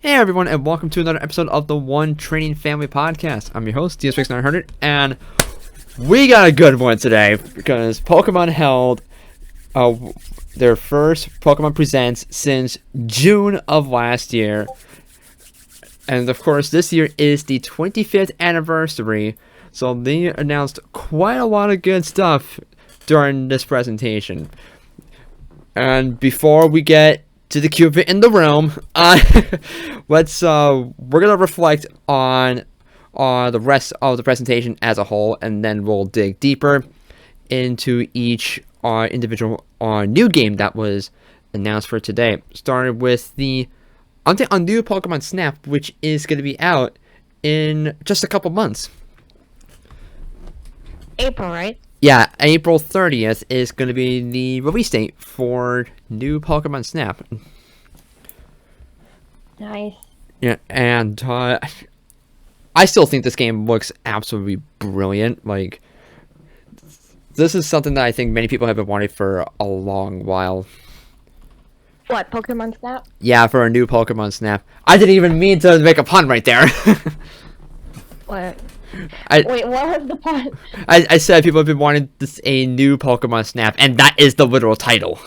Hey everyone, and welcome to another episode of the One Training Family Podcast. I'm your host, DS900, and we got a good one today because Pokemon held their first Pokemon Presents since June of last year. And of course, this year is the 25th anniversary, so they announced quite a lot of good stuff during this presentation. And before we get to the Cupid in the room, we're gonna reflect on the rest of the presentation as a whole, and then we'll dig deeper into each individual new game that was announced for today. Started with the new Pokemon Snap, which is going to be out in just a couple months. April, right? Yeah, April 30th is going to be the release date for new Pokemon Snap. Nice. Yeah, and I still think this game looks absolutely brilliant. Like, this is something that I think many people have been wanting for a long while. What, Pokemon Snap? Yeah, for a new Pokemon Snap. I didn't even mean to make a pun right there. What? Wait, what was the pun? I said people have been wanting a new Pokemon Snap, and that is the literal title.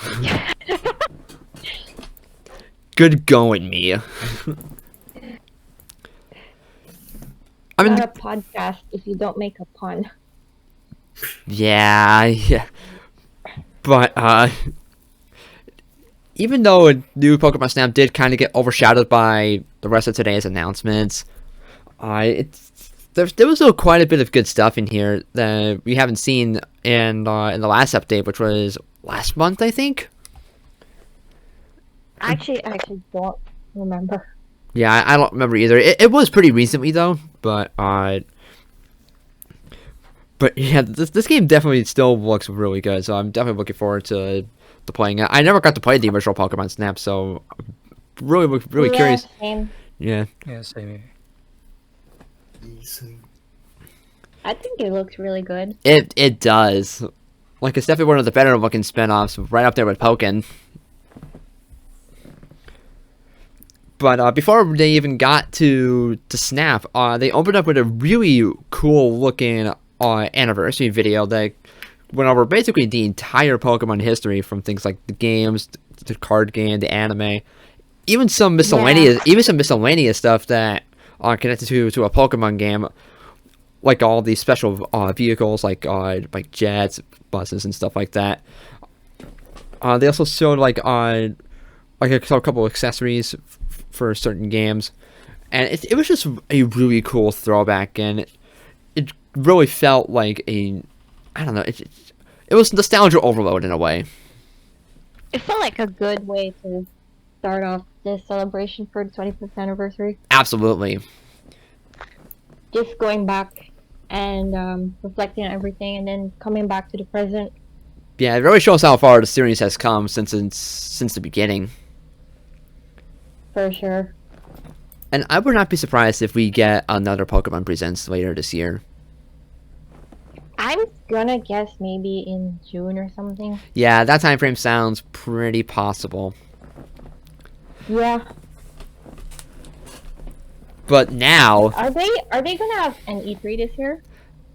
Good going, me. I mean, not a podcast if you don't make a pun. Yeah. But, even though a new Pokemon Snap did kind of get overshadowed by the rest of today's announcements, there was still quite a bit of good stuff in here that we haven't seen in the last update, which was last month, I think. I actually don't remember. Yeah, I don't remember either. It was pretty recently though, but yeah, this game definitely still looks really good. So I'm definitely looking forward to playing it. I never got to play the original Pokemon Snap, so really curious. Same. Yeah. Yeah, same here. I think it looks really good. It does. Like, it's definitely one of the better looking spin-offs, right up there with Pokken. But before they even got to Snap, they opened up with a really cool looking anniversary video that went over basically the entire Pokemon history, from things like the games, the card game, the anime, even some miscellaneous stuff that are connected to a Pokemon game, like all these special vehicles, like jets, buses, and stuff like that. They also showed like a couple of accessories for certain games, and it was just a really cool throwback, and it really felt like it was nostalgia overload in a way. It felt like a good way to start off this celebration for the 25th anniversary. Absolutely. Just going back and reflecting on everything, and then coming back to the present. Yeah, it really shows how far the series has come since the beginning. For sure. And I would not be surprised if we get another Pokemon Presents later this year. I'm gonna guess maybe in June or something. Yeah, that time frame sounds pretty possible. Yeah. But now, Are they gonna have an E3 this year?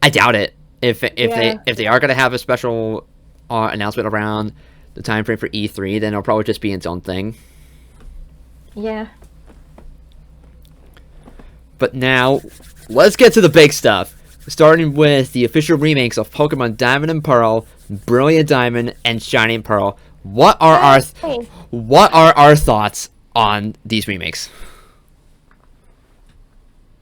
I doubt it. If they are gonna have a special announcement around the time frame for E3, then it'll probably just be its own thing. Yeah. But now, let's get to the big stuff. Starting with the official remakes of Pokemon Diamond and Pearl, Brilliant Diamond, and Shining Pearl. What are our thoughts on these remakes?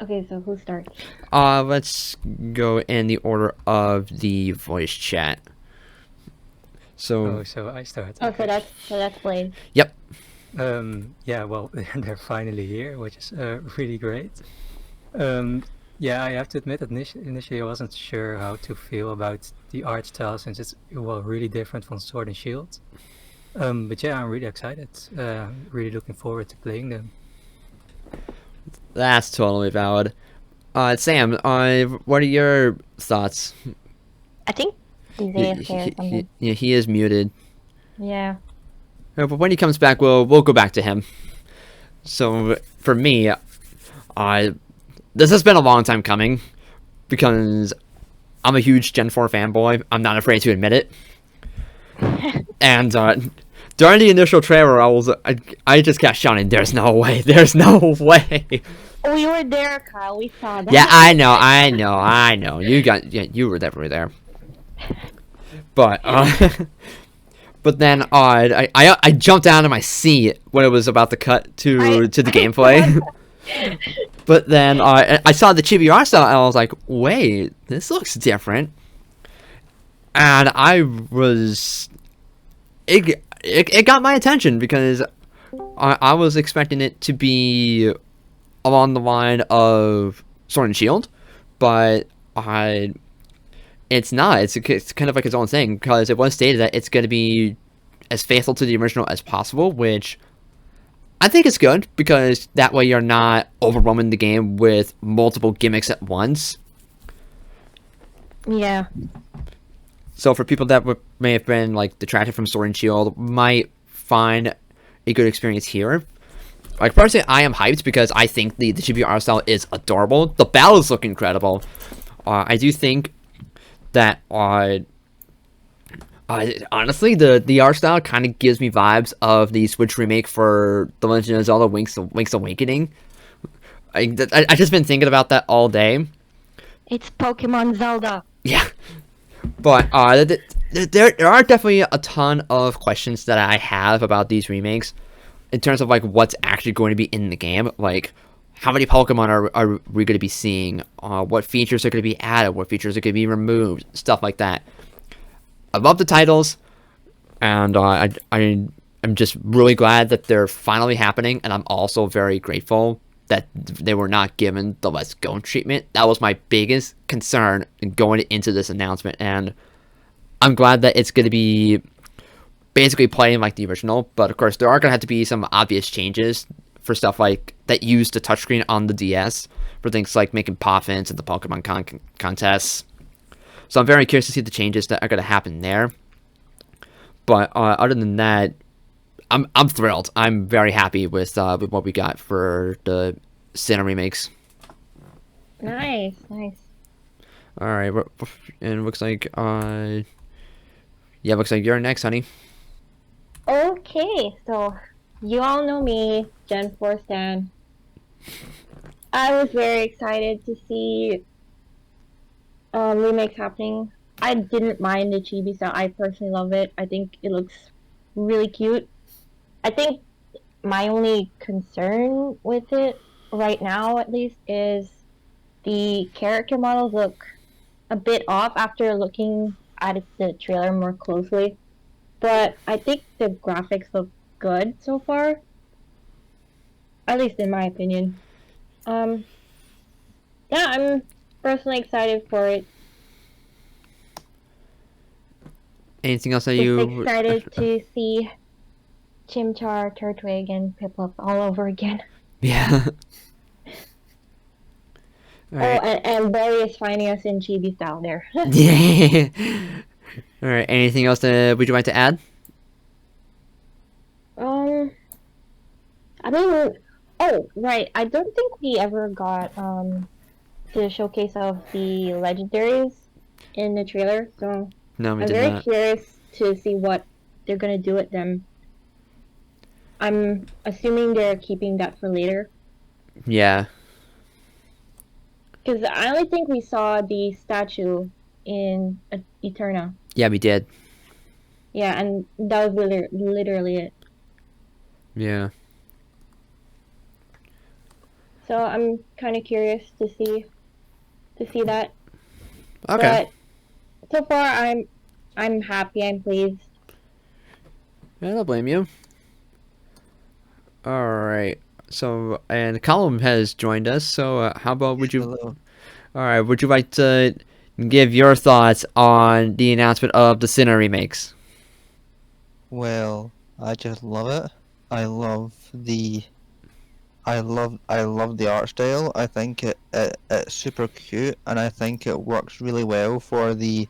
Okay, so who starts? Let's go in the order of the voice chat. So I start. Oh, Okay. so that's Blade. Yep. Yeah, well, they're finally here, which is really great. Yeah, I have to admit that initially I wasn't sure how to feel about the art style, since it's really different from Sword and Shield. But yeah, I'm really excited. Really looking forward to playing them. That's totally valid. Sam, what are your thoughts? I think he's AFK or something. He is muted. Yeah. But when he comes back, we'll go back to him. So for me, I this has been a long time coming because I'm a huge Gen 4 fanboy. I'm not afraid to admit it. And during the initial trailer, I just kept shouting, "There's no way! There's no way!" We were there, Kyle. We saw that. Yeah, I know. You were definitely there. But but then I jumped out of my seat when it was about to cut to the gameplay. But then I saw the chibi art style and I was like, wait, this looks different. And it got my attention because I was expecting it to be along the line of Sword and Shield, but it's not. It's kind of like its own thing because it was stated that it's going to be as faithful to the original as possible, which I think is good because that way you're not overwhelming the game with multiple gimmicks at once. Yeah. So for people that may have been like detracted from Sword and Shield, might find a good experience here. Like personally, I am hyped because I think the chibi art style is adorable. The battles look incredible. I do think that honestly, the art style kind of gives me vibes of the Switch remake for The Legend of Zelda: Link's Awakening. I just been thinking about that all day. It's Pokemon Zelda. Yeah, but there are definitely a ton of questions that I have about these remakes in terms of like what's actually going to be in the game. Like, how many Pokemon are we going to be seeing? What features are going to be added? What features are going to be removed? Stuff like that. I love the titles, and I'm just really glad that they're finally happening, and I'm also very grateful that they were not given the Let's Go treatment. That was my biggest concern going into this announcement, and I'm glad that it's going to be basically playing like the original, but of course there are going to have to be some obvious changes for stuff like that use the touchscreen on the DS, for things like making Poffins and the Pokemon contests. So I'm very curious to see the changes that are going to happen there. But other than that, I'm thrilled. I'm very happy with what we got for the Sinnoh remakes. Nice. All right, and it looks like looks like you're next, honey. Okay, so you all know me, Gen 4 stan. I was very excited to see remakes happening. I didn't mind the chibi style. I personally love it. I think it looks really cute. I think my only concern with it right now, at least, is the character models look a bit off after looking at the trailer more closely. But I think the graphics look good so far. At least in my opinion. Yeah, I'm personally excited for it. Anything else that Just you excited to see Chimchar, Turtwig, and Piplup all over again. Yeah. All right. Oh, and Barry is finding us in chibi style there. Yeah. All right. Anything else would you like to add? I mean, oh right, I don't think we ever got the showcase of the legendaries in the trailer, so No, we I'm did very not. curious to see what they're gonna do with them. I'm assuming they're keeping that for later. Yeah. Because I only think we saw the statue in Eterna. Yeah, we did. Yeah, and that was literally it. Yeah. So I'm kind of curious to see that. Okay. But so far, I'm happy. I'm pleased. Yeah, I don't blame you. All right. So, and Colin has joined us. So, how about would you? Hello. All right. Would you like to give your thoughts on the announcement of the Sinnoh remakes? Well, I just love it. I love the art style. I think it's super cute, and I think it works really well for the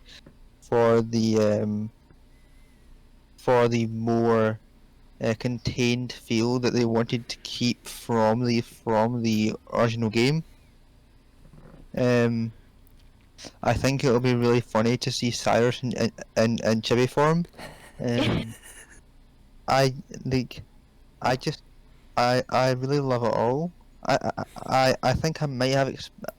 more contained feel that they wanted to keep from the original game. I think it'll be really funny to see Cyrus in chibi form. I like. I really love it all. I think I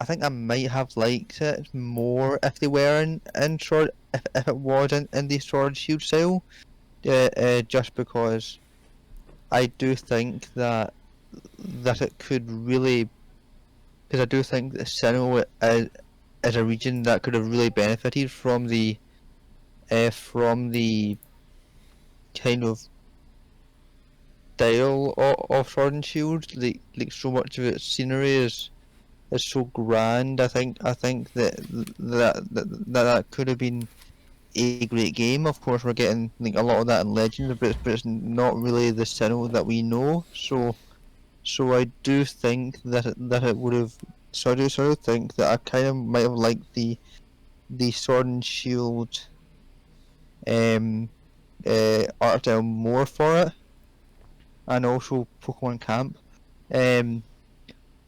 think I might have liked it more if they were in sword if it was in the sword shield style. Just because I do think that it could really, because I do think that Sinnoh is a region that could have really benefited from the kind of style of Sword and Shield. Like so much of its scenery is so grand. I think that could have been a great game. Of course, we're getting like a lot of that in Legends, but it's not really the Sinnoh that we know. So I do think that it would have. So I do sort of think that I kind of might have liked the Sword and Shield art style more for it, and also Pokemon Camp. Um,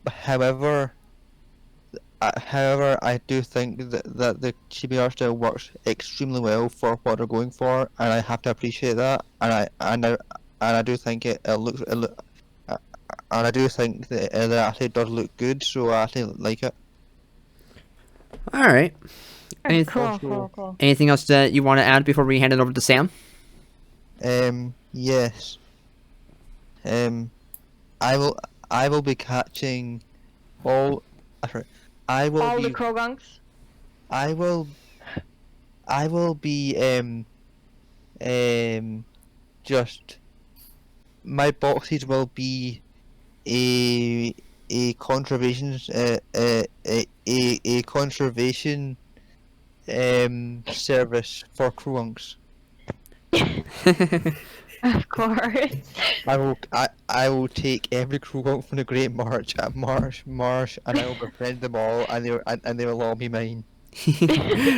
however, I do think that the chibi art style works extremely well for what they're going for, and I have to appreciate that. And I do think it looks and I do think that it actually does look good, so I actually like it. All right. Cool. Anything else that you want to add before we hand it over to Sam? Yes. Um, I will I will be catching all. Sorry, I will All be the Krogunks. I will be just my boxes will be a conservation a conservation service for Kroonks. Of course. I will take every Kroonk from the Great March at Marsh, and I will befriend them all, and they will all be mine.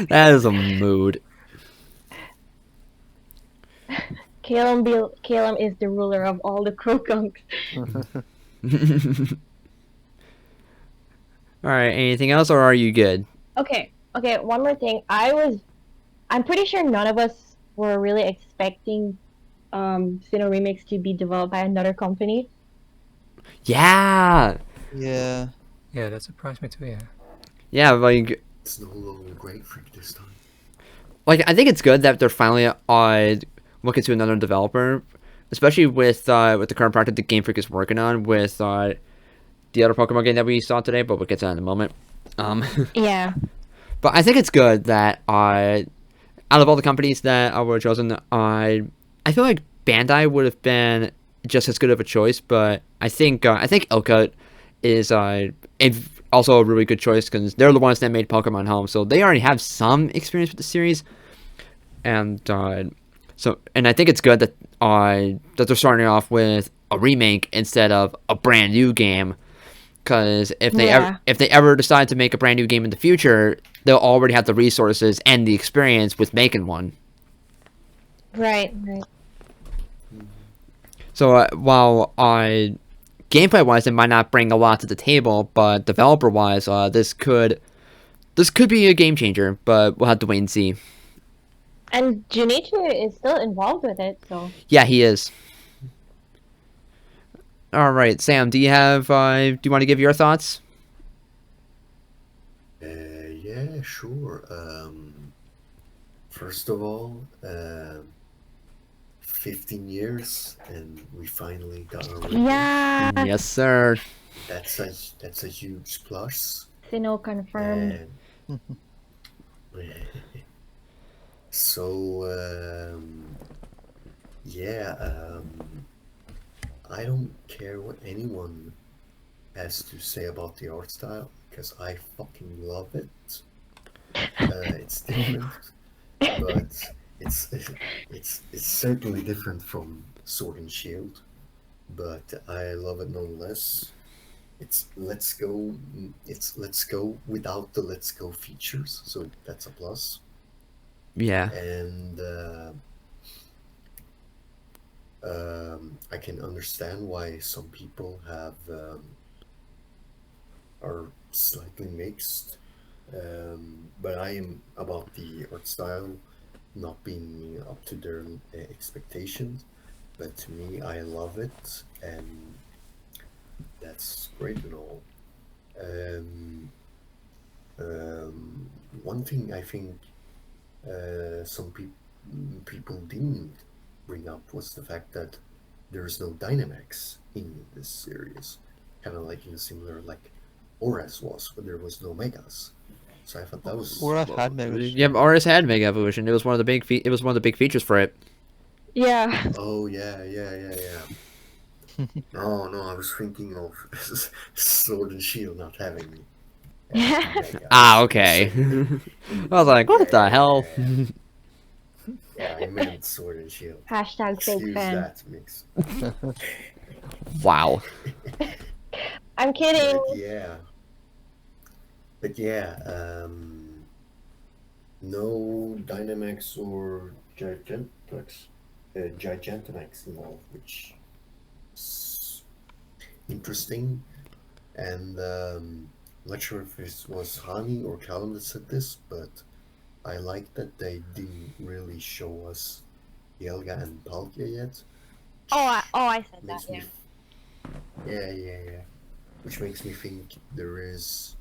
That is a mood. Calum is the ruler of all the Krogunks. All right. Anything else, or are you good? Okay, one more thing. I'm pretty sure none of us were really expecting Sinnoh Remix to be developed by another company. Yeah. Yeah. Yeah, that surprised me too. Yeah. Yeah. Like It's no longer Great Freak this time. I think it's good that they're finally looking to another developer, especially with the current project that Game Freak is working on with the other Pokemon game that we saw today, but we'll get to that in a moment. Yeah. But I think it's good that out of all the companies that were chosen, I feel like Bandai would have been just as good of a choice, but I think Ilka is also a really good choice because they're the ones that made Pokemon Home, so they already have some experience with the series, and I think it's good that they're starting off with a remake instead of a brand new game. Because if they ever decide to make a brand new game in the future, they'll already have the resources and the experience with making one. Right. So while gameplay wise, it might not bring a lot to the table, but developer wise, this could be a game changer. But we'll have to wait and see. And Junichi is still involved with it, so. Yeah, he is. All right, Sam. Do you want to give your thoughts? Yeah, sure. First of all, 15 years, and we finally got a remake. Yeah. Yes, sir. That's a huge plus. Sinnoh confirmed. And so I don't care what anyone has to say about the art style because I fucking love it. It's different, but it's certainly different from Sword and Shield, but I love it nonetheless. It's let's go without the let's go features, so that's a plus. Yeah. And I can understand why some people are slightly mixed, but I am about the art style not being up to their expectations. But to me, I love it, and that's great and all. Um, One thing I think some people didn't bring up was the fact that there's no Dynamax in this series, kind of like in a similar like Oras was, but there was no Megas. So I thought that was Or I've had Megas. Yeah, RS had Mega Evolution. It was one of the it was one of the big features for it. Yeah. oh yeah. No, I was thinking of Sword and Shield not having Megas. Ah, in the okay. same- I was like, what the hell? Yeah, I meant Sword and Shield. Hashtag fake Excuse fan. that mix. Wow. I'm kidding. But yeah, no Dynamax or Gigantamax involved, which is interesting. And I'm not sure if it was Hani or Callum that said this, but I like that they didn't really show us Yelga and Palkia yet. I said that. Makes me, Yeah. yeah. Which makes me think there is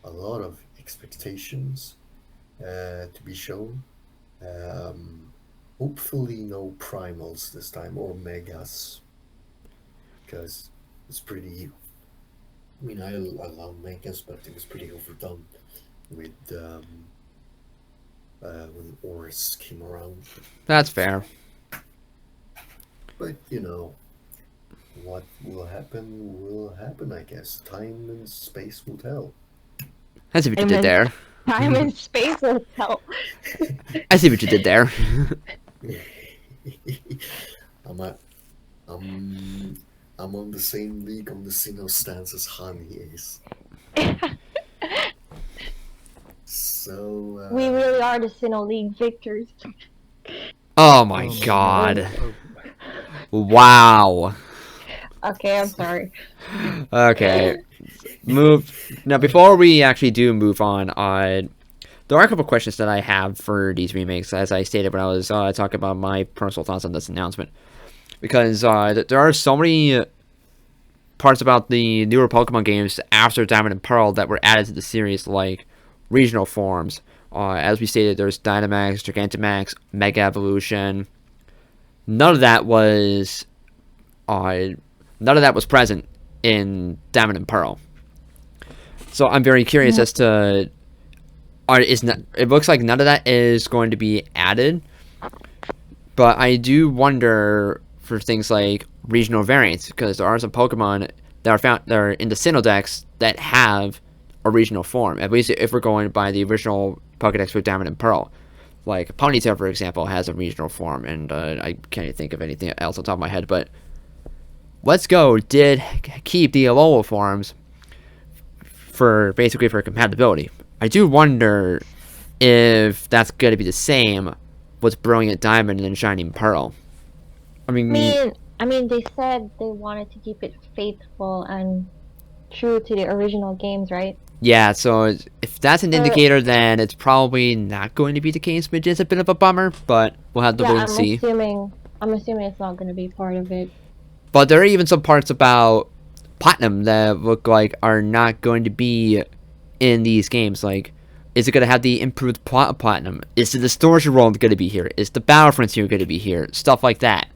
a lot of expectations to be shown. Hopefully no primals this time or megas, because it's pretty. I mean, I love megas, but it was pretty overdone with when Oris came around. That's fair. But what will happen, I guess. Time and space will tell. I see what you did there. Time and space will help. I see what you did there. I'm on the same league on the Sinnoh stance as Hani is. So We really are the Sinnoh League victors. Oh my Oh, god. Oh, Wow. Okay, I'm sorry. Okay. Now, before we actually do move on, there are a couple questions that I have for these remakes, as I stated when I was talking about my personal thoughts on this announcement. Because there are so many parts about the newer Pokemon games after Diamond and Pearl that were added to the series, like regional forms. As we stated, there's Dynamax, Gigantamax, Mega Evolution. None of that was present in Diamond and Pearl. So I'm very curious as to it looks like none of that is going to be added, but I do wonder for things like regional variants, because there are some Pokemon that are in the Sinnoh Dex that have a regional form. At least if we're going by the original Pokedex for Diamond and Pearl, like Ponytail, for example, has a regional form, and I can't think of anything else on top of my head. But Let's Go did keep the Alola forms for compatibility. I do wonder if that's going to be the same with Brilliant Diamond and Shining Pearl. I mean, they said they wanted to keep it faithful and true to the original games, right? yeah, so if that's an indicator, then it's probably not going to be the case, which is a bit of a bummer, but we'll have to wait and see. I'm assuming it's not going to be part of it. But there are even some parts about Platinum that look like are not going to be in these games. Like, is it going to have the improved plot of Platinum? Is the distortion world going to be here? Is the Battle Frontier going to be here? Stuff like that.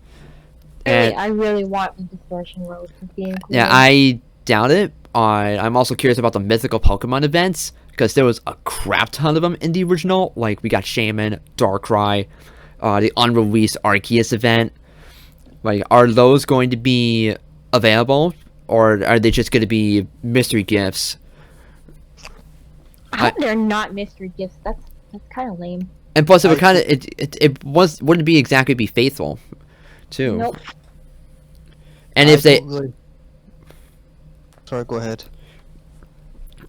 And I really want the distortion world to be included. Yeah, I doubt it. I'm also curious about the mythical Pokemon events, because there was a crap ton of them in the original. Like, we got Shaman, Darkrai, the unreleased Arceus event. Like, are those going to be available, or are they just going to be mystery gifts? I hope they're not mystery gifts. That's kind of lame. And plus, it would kind of wouldn't be exactly be faithful, too. Nope. And if they Sorry, go ahead.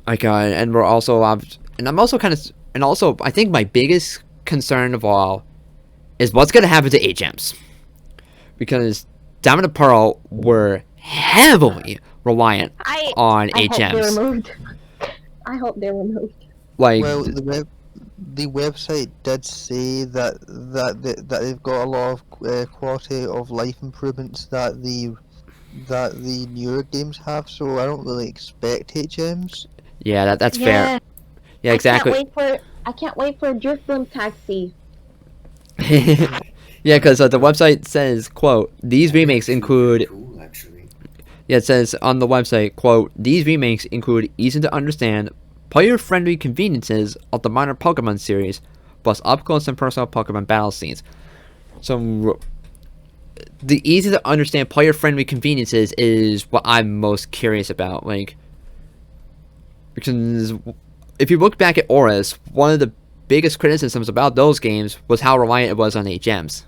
like, and we're also and I'm also I think my biggest concern of all is what's going to happen to HMs. because Diamond and Pearl were heavily reliant on I hope they're HMs. removed. I hope they're removed. Like, Well, the website did say that they've got a lot of quality of life improvements that the newer games have. So I don't really expect HMs. yeah, that's fair. Yeah, exactly. I can't wait for Driftbloom Taxi. Yeah, because the website says, quote, these remakes include... Cool, actually. Yeah, it says on the website, quote, these remakes include easy to understand, player-friendly conveniences of the minor Pokemon series, plus up-close and personal Pokemon battle scenes. So, the easy to understand player-friendly conveniences is what I'm most curious about. Like, because if you look back at Auras, one of the biggest criticisms about those games was how reliant it was on HMs.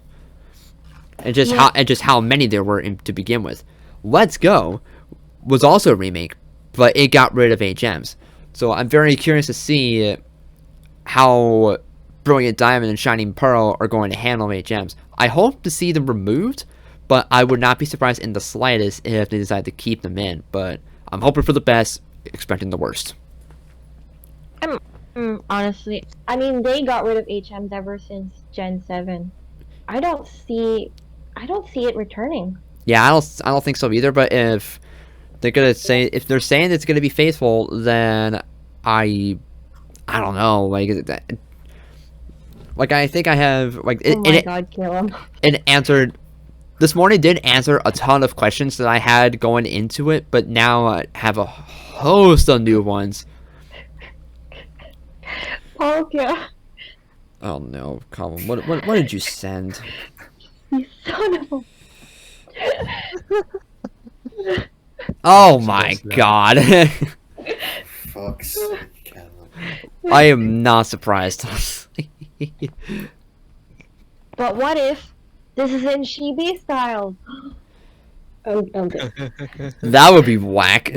And just how many there were to begin with. Let's Go was also a remake, but it got rid of HMs. So I'm very curious to see how Brilliant Diamond and Shining Pearl are going to handle HMs. I hope to see them removed, but I would not be surprised in the slightest if they decide to keep them in. But I'm hoping for the best, expecting the worst. Honestly, I mean, they got rid of HMs ever since Gen 7. I don't see it returning. Yeah, I don't think so either. But if they're saying it's gonna be faithful, then I don't know. Like I think I have God, kill him. it answered. This morning did answer a ton of questions that I had going into it, but now I have a host of new ones. Okay. Oh no, Colin, what did you send? You son of a... Oh my god. Fuck's sake, Callum. I am not surprised. But what if this is in Chibi style? Oh, good. That would be whack.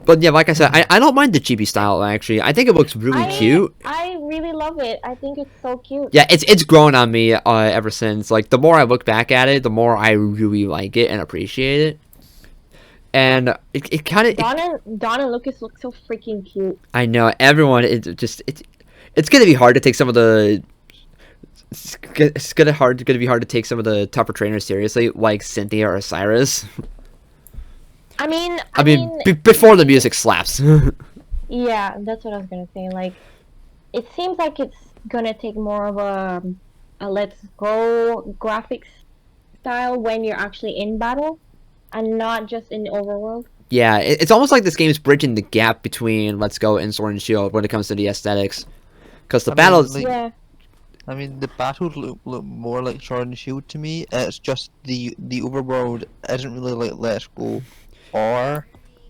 But yeah, like I said, I don't mind the chibi style actually. I think it looks really cute. I really love it. I think it's so cute. Yeah, it's grown on me ever since. Like the more I look back at it, the more I really like it and appreciate it. And it kind of Dawn and Lucas look so freaking cute. I know everyone. It's gonna be hard to take some of the. It's gonna be hard to take some of the tougher trainers seriously, like Cynthia or Cyrus. I mean, before the music slaps. Yeah, that's what I was gonna say. Like, it seems like it's gonna take more of a Let's Go graphics style when you're actually in battle, and not just in the overworld. Yeah, it's almost like this game's bridging the gap between Let's Go and Sword and Shield when it comes to the aesthetics, because the battles. Yeah. I mean, the battles look more like Sword and Shield to me. It's just the overworld isn't really like Let's Go or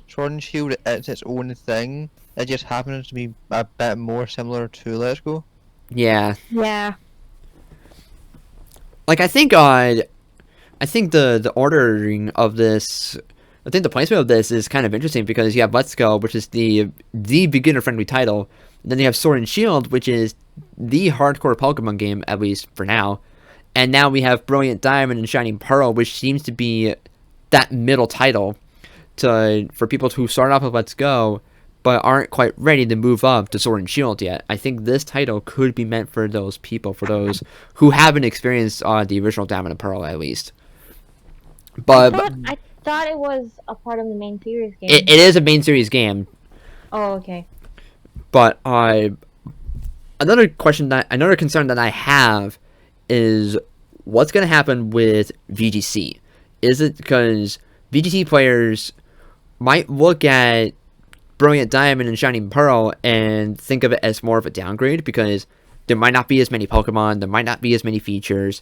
Sword and Shield. It's its own thing. It just happens to be a bit more similar to Let's Go. Yeah. Yeah. Like I think the ordering of this, I think the placement of this is kind of interesting because you have Let's Go, which is the beginner friendly title, and then you have Sword and Shield, which is the hardcore Pokemon game, at least for now, and now we have Brilliant Diamond and Shining Pearl, which seems to be that middle title for people who start off with Let's Go but aren't quite ready to move up to Sword and Shield yet. I think this title could be meant for those people, for those who haven't experienced the original Diamond and Pearl at least. But I thought it was a part of the main series game. it is a main series game. Oh, okay. But another concern that I have is what's going to happen with VGC. Is it because VGC players might look at Brilliant Diamond and Shining Pearl and think of it as more of a downgrade because there might not be as many Pokemon, there might not be as many features.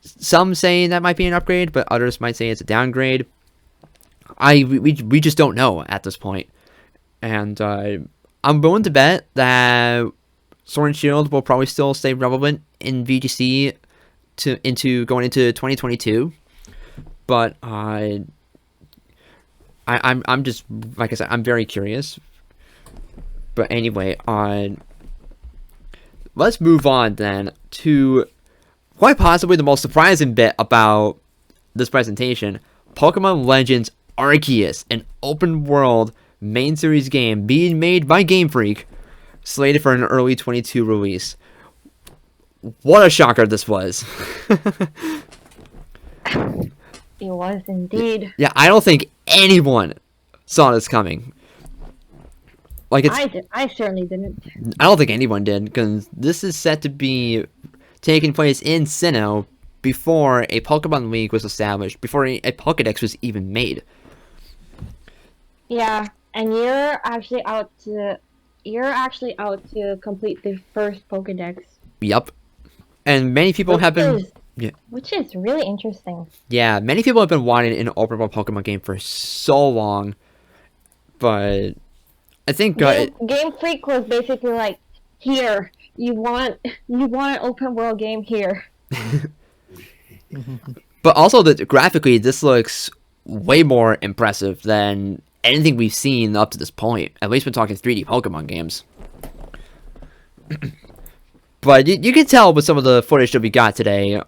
Some say that might be an upgrade, but others might say it's a downgrade. We just don't know at this point. And I'm willing to bet that Sword and Shield will probably still stay relevant in VGC going into 2022. But I'm just, like I said, I'm very curious. But anyway, let's move on then to quite possibly the most surprising bit about this presentation, Pokemon Legends Arceus, an open world main series game being made by Game Freak, slated for an early 22 release. What a shocker this was. It was indeed. Yeah, I don't think anyone saw this coming. Like I certainly didn't. I don't think anyone did, because this is set to be taking place in Sinnoh before a Pokemon League was established, before a Pokédex was even made. Yeah, and you're actually out to complete the first Pokédex. Yup. And many people have been... Which is really interesting. Yeah, many people have been wanting an open world Pokemon game for so long, but I think Game Freak was basically like, here, you want an open world game here. But also that graphically, this looks way more impressive than anything we've seen up to this point. At least we're talking 3D Pokemon games. But you can tell with some of the footage that we got today,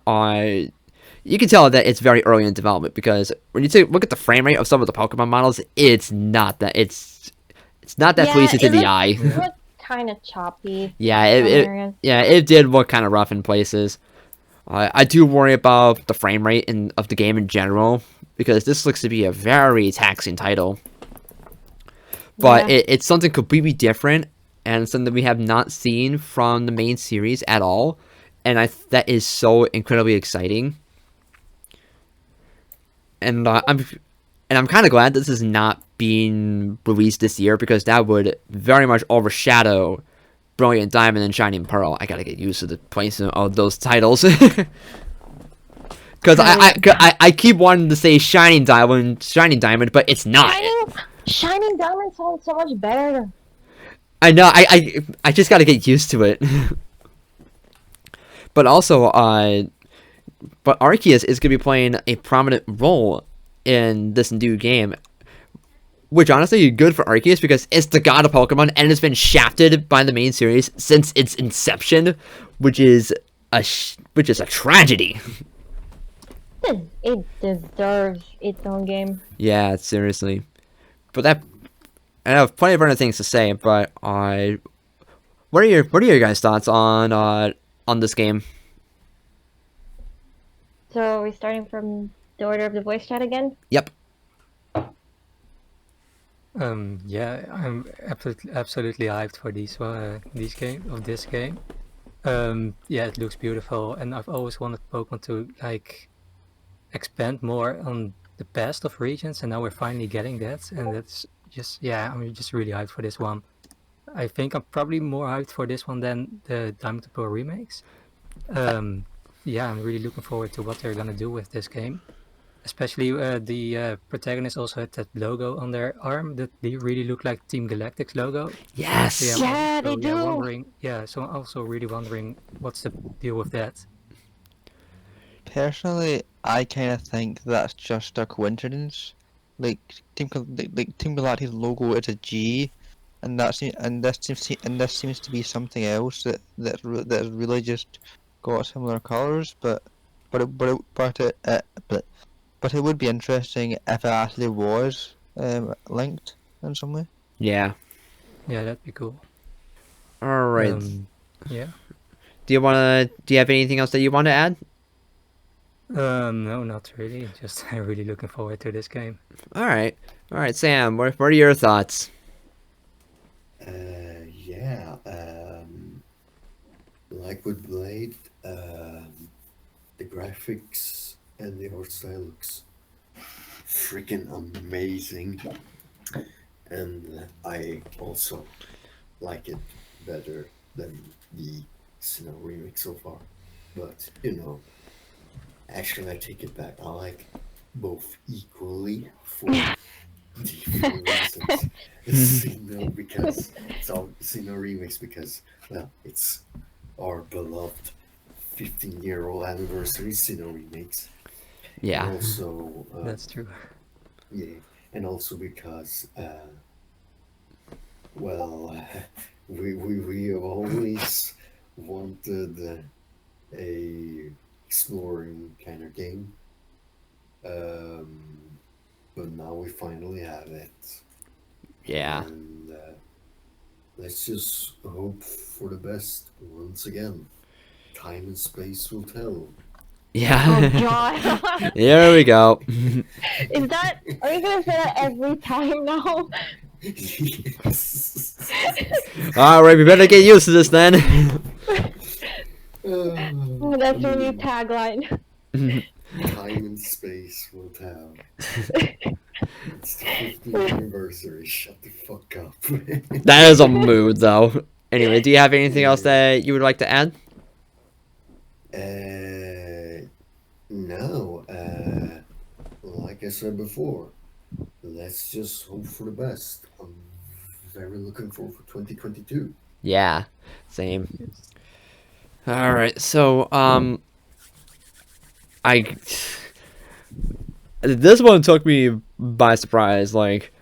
you can tell that it's very early in development, because when you look at the frame rate of some of the Pokemon models, it's not that pleasing to the eye. It looked kind of choppy. Yeah, it did look kind of rough in places. I do worry about the frame rate of the game in general, because this looks to be a very taxing title. But it's something completely different, and something that we have not seen from the main series at all, and that is so incredibly exciting. And I'm kind of glad this is not being released this year, because that would very much overshadow Brilliant Diamond and Shining Pearl. I gotta get used to the placement of those titles. Because I keep wanting to say Shining Diamond, but it's not. Shining Diamond sounds so much better. I know. I just gotta get used to it. But also, but Arceus is gonna be playing a prominent role in this new game, which honestly is good for Arceus, because it's the god of Pokemon and it's been shafted by the main series since its inception, which is a tragedy. It deserves its own game. Yeah, seriously. But I have plenty of other things to say. But what are your guys' thoughts on this game? So we're starting from the order of the voice chat again. Yep. Yeah, I'm absolutely hyped for this game. Yeah, it looks beautiful, and I've always wanted Pokemon to like expand more on the past of regions, and now we're finally getting that, and that's just, yeah, I'm just really hyped for this one. I think I'm probably more hyped for this one than the Diamond and Pearl remakes. Yeah, I'm really looking forward to what they're gonna do with this game. Especially the protagonist also had that logo on their arm that they really look like Team Galactic's logo. Yes. So, Yeah, they do. So I'm also really wondering what's the deal with that. Personally, I kind of think that's just a coincidence. Like Team Galactic's logo is a G, and this seems to be something else that's really just got similar colors. But it would be interesting if it actually was linked in some way. Yeah. Yeah, that'd be cool. All right. Yeah. Do you have anything else that you want to add? No, not really. Just really looking forward to this game. All right, Sam. What are your thoughts? Yeah. Like with Blade, the graphics and the art style looks freaking amazing, and I also like it better than the Sinnoh remake so far. But actually I take it back. I like both equally for different reasons. Sinnoh remakes because, well, it's our beloved 15-year-old anniversary Sinnoh remakes. Yeah. And also, That's true. yeah, and also because, well, we have always wanted a exploring kind of game. But now we finally have it. Yeah. And let's just hope for the best once again. Time and space will tell. Yeah. Oh god. Here we go. Is that, are you gonna say that every time now? Yes. Alright, we better get used to this then. Oh, that's your new tagline. Time and space will tell. It's the 15th anniversary. Shut the fuck up. That is a mood, though. Anyway, do you have anything else that you would like to add? No. Like I said before, let's just hope for the best. I'm very looking forward for 2022. Yeah, same. Alright, so, this one took me by surprise. Like,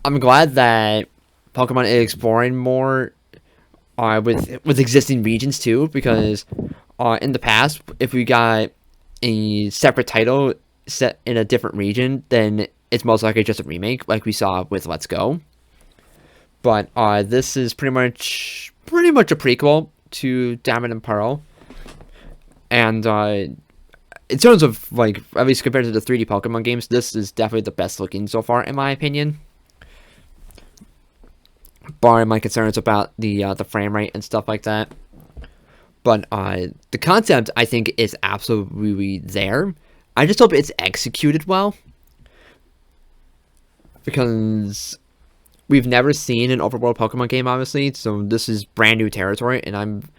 I'm glad that Pokemon is exploring more with existing regions too, because in the past, if we got a separate title set in a different region, then it's most likely just a remake, like we saw with Let's Go. But this is pretty much a prequel to Diamond and Pearl, and in terms of, like, at least compared to the 3D Pokemon games, this is definitely the best looking so far, in my opinion. Barring my concerns about the frame rate and stuff like that. But the concept, I think, is absolutely there. I just hope it's executed well. Because we've never seen an overworld Pokemon game, obviously, so this is brand new territory, and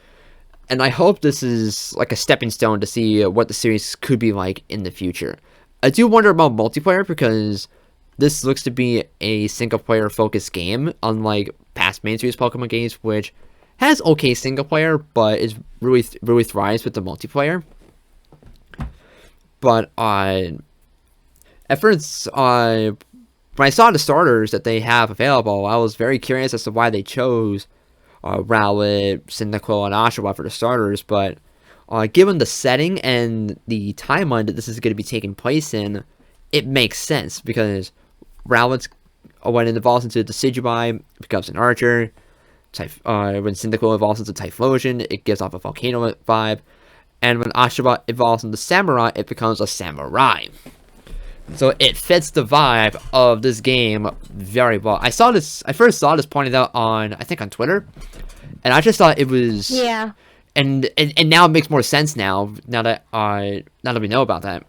I hope this is like a stepping stone to see what the series could be like in the future. I do wonder about multiplayer, because this looks to be a single-player focused game, unlike past main series Pokemon games, which has okay single-player, but is really thrives with the multiplayer. But at first, when I saw the starters that they have available, I was very curious as to why they chose Rowlet, Sinnoh, and Oshawott for the starters, but given the setting and the timeline that this is going to be taking place in, it makes sense, because Rowlet, when it evolves into the Decidueye, becomes an Archer. When Sinnoh evolves into Typhlosion, it gives off a Volcano vibe. And when Oshawott evolves into Samurai, it becomes a Samurai. So it fits the vibe of this game very well. I first saw this pointed out on, I think, on Twitter, and I just thought it was, Yeah. And now it makes more sense now that we know about that.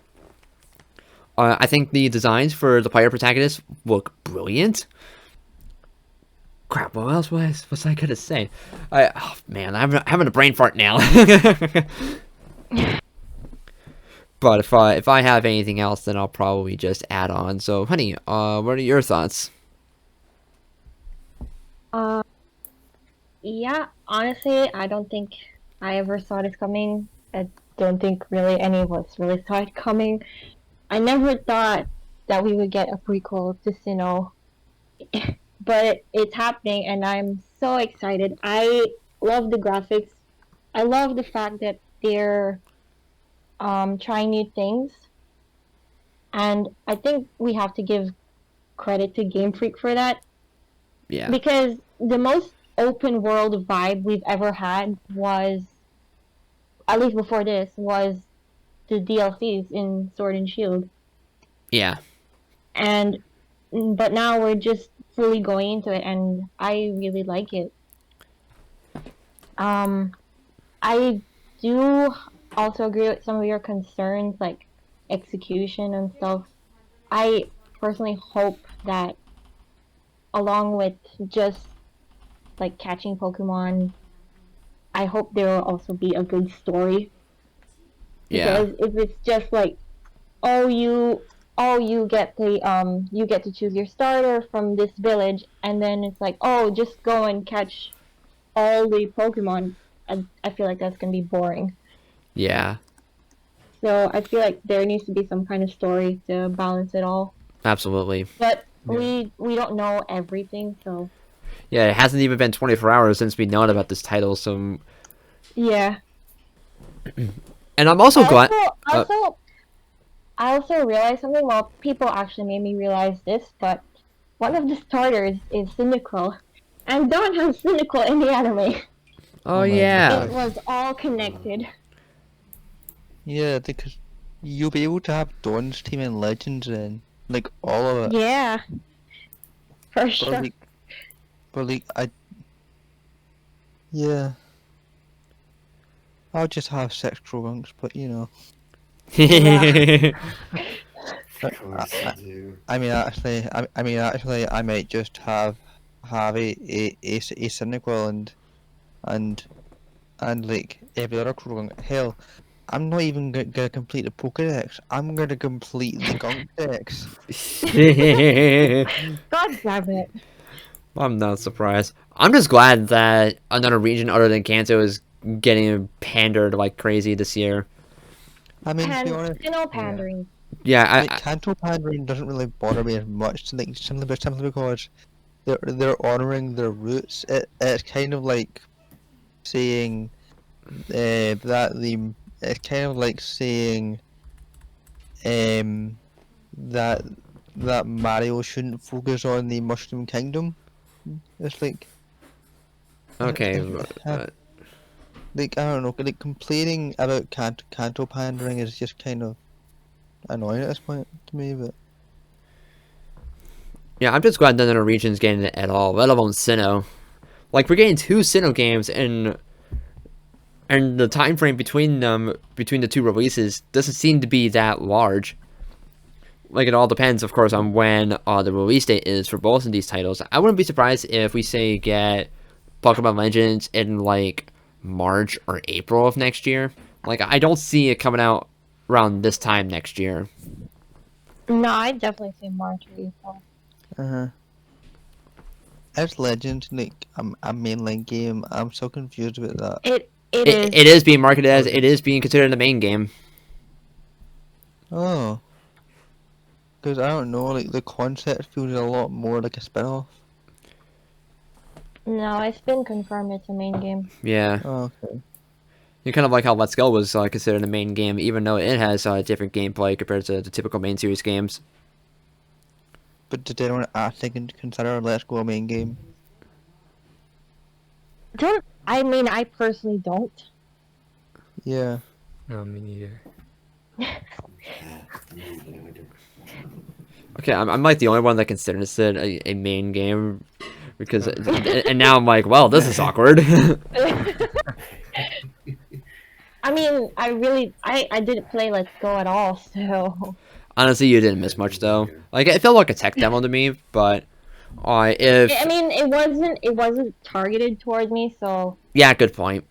I think the designs for the player protagonists look brilliant. Crap, what else was I gonna say? Oh man, I'm having a brain fart now. But if I have anything else, then I'll probably just add on. So, honey, what are your thoughts? Yeah, honestly, I don't think I ever saw this coming. I don't think really any of us really saw it coming. I never thought that we would get a prequel to Sinnoh, but it's happening, and I'm so excited. I love the graphics. I love the fact that they're trying new things, and I think we have to give credit to Game Freak for that. Yeah. Because the most open world vibe we've ever had was, at least before this, was the DLCs in Sword and Shield. Yeah. But now we're just fully going into it, and I really like it. I do also agree with some of your concerns, like execution and stuff. I personally hope that, along with just like catching Pokemon, I hope there will also be a good story. Yeah. Because if it's just like, you get to choose your starter from this village, and then it's like, just go and catch all the Pokemon, I feel like that's gonna be boring. Yeah. So I feel like there needs to be some kind of story to balance it all. Absolutely. But we don't know everything, so Yeah, it hasn't even been 24 hours since we known about this title, so yeah. And I'm also glad. I also realized something. Well, people actually made me realize this, but one of the starters is Cynical, and don't have Cynical in the anime. Oh my yeah. It was all connected. Yeah, because you'll be able to have Dawn's team and Legends in, like all of it. Yeah, for But sure. Yeah, I'll just have 6 Trunks, but you know. Of course you do. I mean, actually, I might just have a Cynical and like every other Trunk. Hell, I'm not even gonna complete the Pokédex. I'm gonna complete the Gunk Dex. God damn it. I'm not surprised. I'm just glad that another region other than Kanto is getting pandered like crazy this year. I mean, to be honest, Sinnoh pandering. Yeah, like Kanto pandering doesn't really bother me as much. Like simply because they're honoring their roots. It's kind of like saying it's kind of like saying that Mario shouldn't focus on the Mushroom Kingdom. It's like okay. like I don't know, like complaining about Kanto pandering is just kind of annoying at this point to me. But Yeah, I'm just glad none of the region's getting it at all, let alone Sinnoh. Like, we're getting 2 Sinnoh games, and the time frame between them, between the 2 releases, doesn't seem to be that large. Like, it all depends, of course, on when the release date is for both of these titles. I wouldn't be surprised if we, say, get Pokemon Legends in, like, March or April of next year. Like, I don't see it coming out around this time next year. No, I definitely say March or April. as Legend, like a mainline game, I'm so confused with that. It is being marketed as, it is being considered the main game. Oh. Because I don't know, like the concept feels a lot more like a spin-off. No, it's been confirmed it's a main game. Yeah. Oh, okay. You're kind of like how Let's Go was considered the main game, even though it has different gameplay compared to the typical main series games. But did anyone actually consider Let's Go a main game? I personally don't. Yeah. No, me neither. Yeah, me neither. Okay, I'm like the only one that considers it a main game, because and now I'm like, well, this is awkward. I mean, I didn't play Let's Go at all, so. Honestly, you didn't miss much though. Like, it felt like a tech demo to me, but if I mean, it wasn't targeted towards me, so. yeah, good point.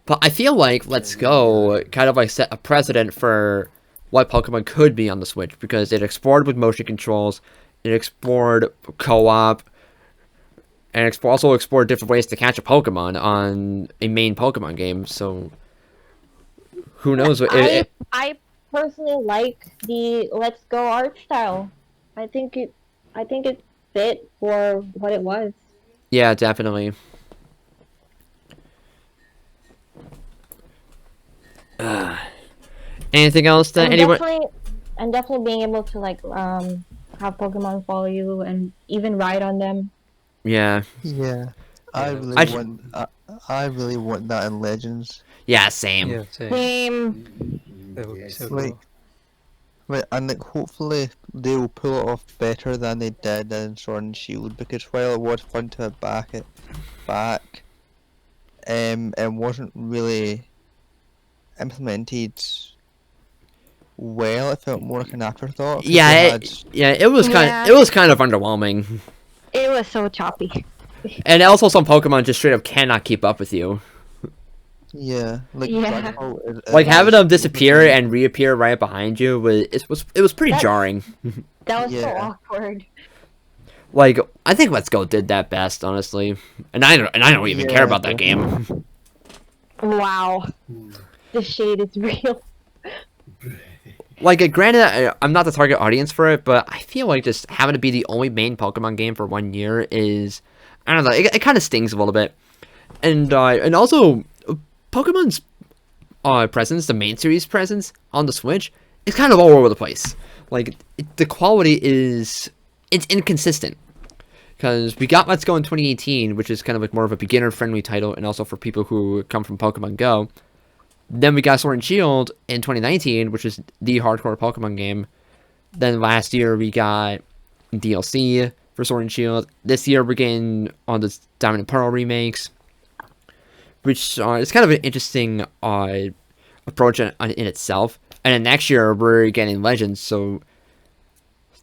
But I feel like Let's Go kind of like set a precedent for what Pokemon could be on the Switch, because it explored with motion controls, it explored co-op, and also explored different ways to catch a Pokemon on a main Pokemon game. So who knows? I personally like the Let's Go art style. I think it fit for what it was. Yeah, definitely. Anything else that anyone? Definitely being able to have Pokemon follow you and even ride on them. Yeah. Yeah. I really want that in Legends. Yeah, same. Yeah, same. Same. That would be so Like, cool. right, and like hopefully they will pull it off better than they did in Sword and Shield, because while it was fun to have back, it wasn't really implemented well. It felt more like an afterthought. 'Cause Yeah, they it was kind of underwhelming. It was so choppy. And also, some Pokemon just straight up cannot keep up with you. yeah, like Yeah. Like, having them disappear and reappear right behind you was pretty jarring. That was so Yeah. awkward. Like, I think Let's Go did that best, honestly. And I don't even care Yeah, about that game. Wow. The shade is real. Like, granted, I'm not the target audience for it, but I feel like just having to be the only main Pokemon game for 1 year is, I don't know, it kind of stings a little bit. And also, Pokemon's Presents, the main series Presents on the Switch, it's kind of all over the place. Like, the quality it's inconsistent. Because we got Let's Go in 2018, which is kind of like more of a beginner-friendly title, and also for people who come from Pokemon Go. Then we got Sword and Shield in 2019, which is the hardcore Pokemon game. Then last year we got DLC for Sword and Shield. This year we're getting on the Diamond and Pearl remakes, which is kind of an interesting approach in itself. And then next year we're getting Legends, so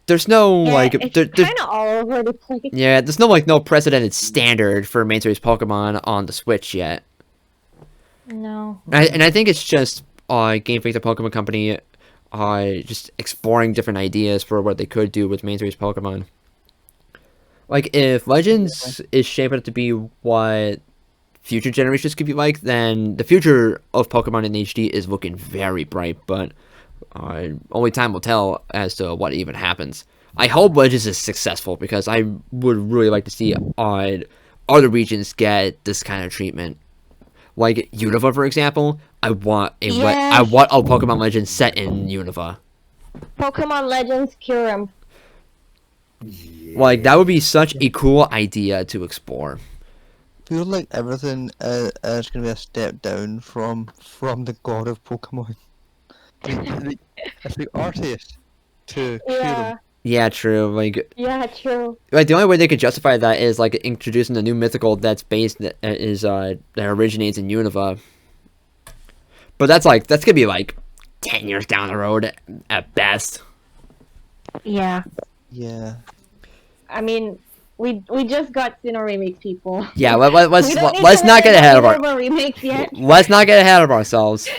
there's no like it's kind of all over the place. yeah, there's no like no precedented standard for main series Pokemon on the Switch yet. No. And I think it's just Game Freak, the Pokemon Company, just exploring different ideas for what they could do with main series Pokemon. Like, if Legends is shaping up to be what future generations could be like, then the future of Pokemon in HD is looking very bright, but only time will tell as to what even happens. I hope Legends is successful, because I would really like to see other regions get this kind of treatment. Like Unova, for example, I want a Pokemon Legends set in Unova. Pokemon Legends Kyurem. Yeah. Like, that would be such a cool idea to explore. Feels like everything is going to be a step down from the god of Pokemon. It's the artist to Yeah. Yeah, true. Like, Yeah, true. the only way they could justify that is like introducing a new mythical that's based that originates in Unova. But that's gonna be like 10 years down the road at best. Yeah. Yeah. I mean, we just got Sinnoh remakes, people. Yeah, let's We don't need let's to not get worry ahead of about our Unova remakes yet. let's not get ahead of ourselves.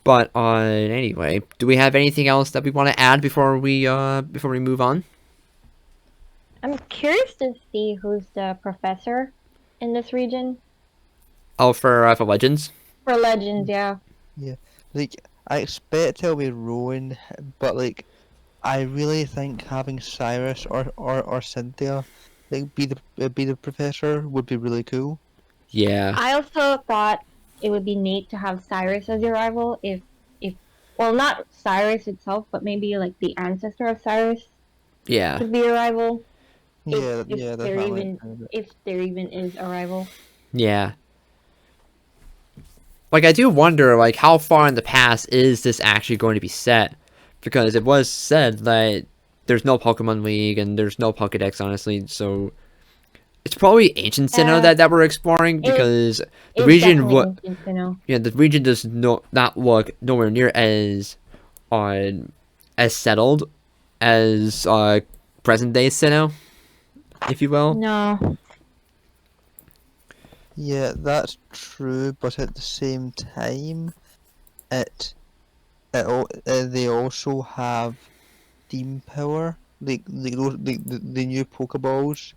But anyway, do we have anything else that we want to add before we move on? I'm curious to see who's the professor in this region. Oh, for Legends. For Legends, yeah. Like, I expect it'll be Rowan, but like, I really think having Cyrus or Cynthia like be the professor would be really cool. Yeah. I also thought it would be neat to have Cyrus as your rival if well, not Cyrus itself, but maybe like the ancestor of Cyrus Yeah. could be a rival. Yeah, if that's there not even like, if there even is a rival. Yeah. Like, I do wonder, like, how far in the past is this actually going to be set? Because it was said that there's no Pokemon League and there's no Pokedex, honestly, so it's probably ancient Sinnoh that we're exploring, because the region the region does not look nowhere near as settled as present day Sinnoh, if you will. No. Yeah, that's true, but at the same time, they also have steam power, like the new Pokeballs.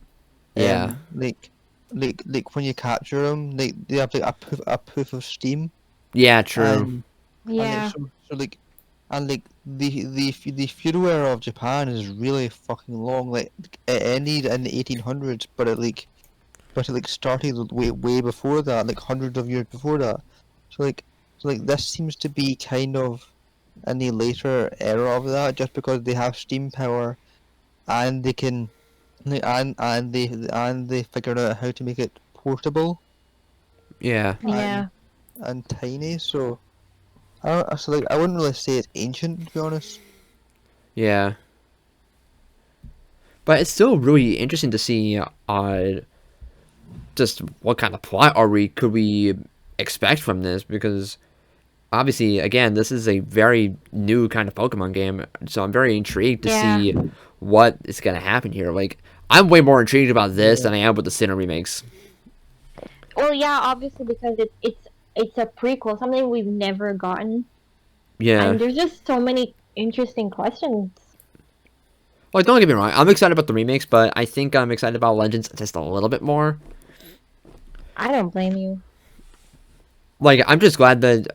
Yeah. Like when you capture them, they have like a poof of steam. Yeah, true. And Yeah. so like, and like the feudal era of Japan is really fucking long. Like, it ended in the 1800s, but it started way before that, like hundreds of years before that. So like this seems to be kind of in the later era of that, just because they have steam power, and they can, and they figured out how to make it portable Yeah. Yeah. and tiny. So I wouldn't really say it's ancient, to be honest. Yeah. But it's still really interesting to see just what kind of plot could we expect from this, because obviously, again, this is a very new kind of Pokemon game, so I'm very intrigued to see what is going to happen here. Like, I'm way more intrigued about this than I am with the Sinnoh remakes. Well, yeah, obviously, because it's a prequel, something we've never gotten. Yeah. And there's just so many interesting questions. Like, don't get me wrong, I'm excited about the remakes, but I think I'm excited about Legends just a little bit more. I don't blame you. Like, I'm just glad that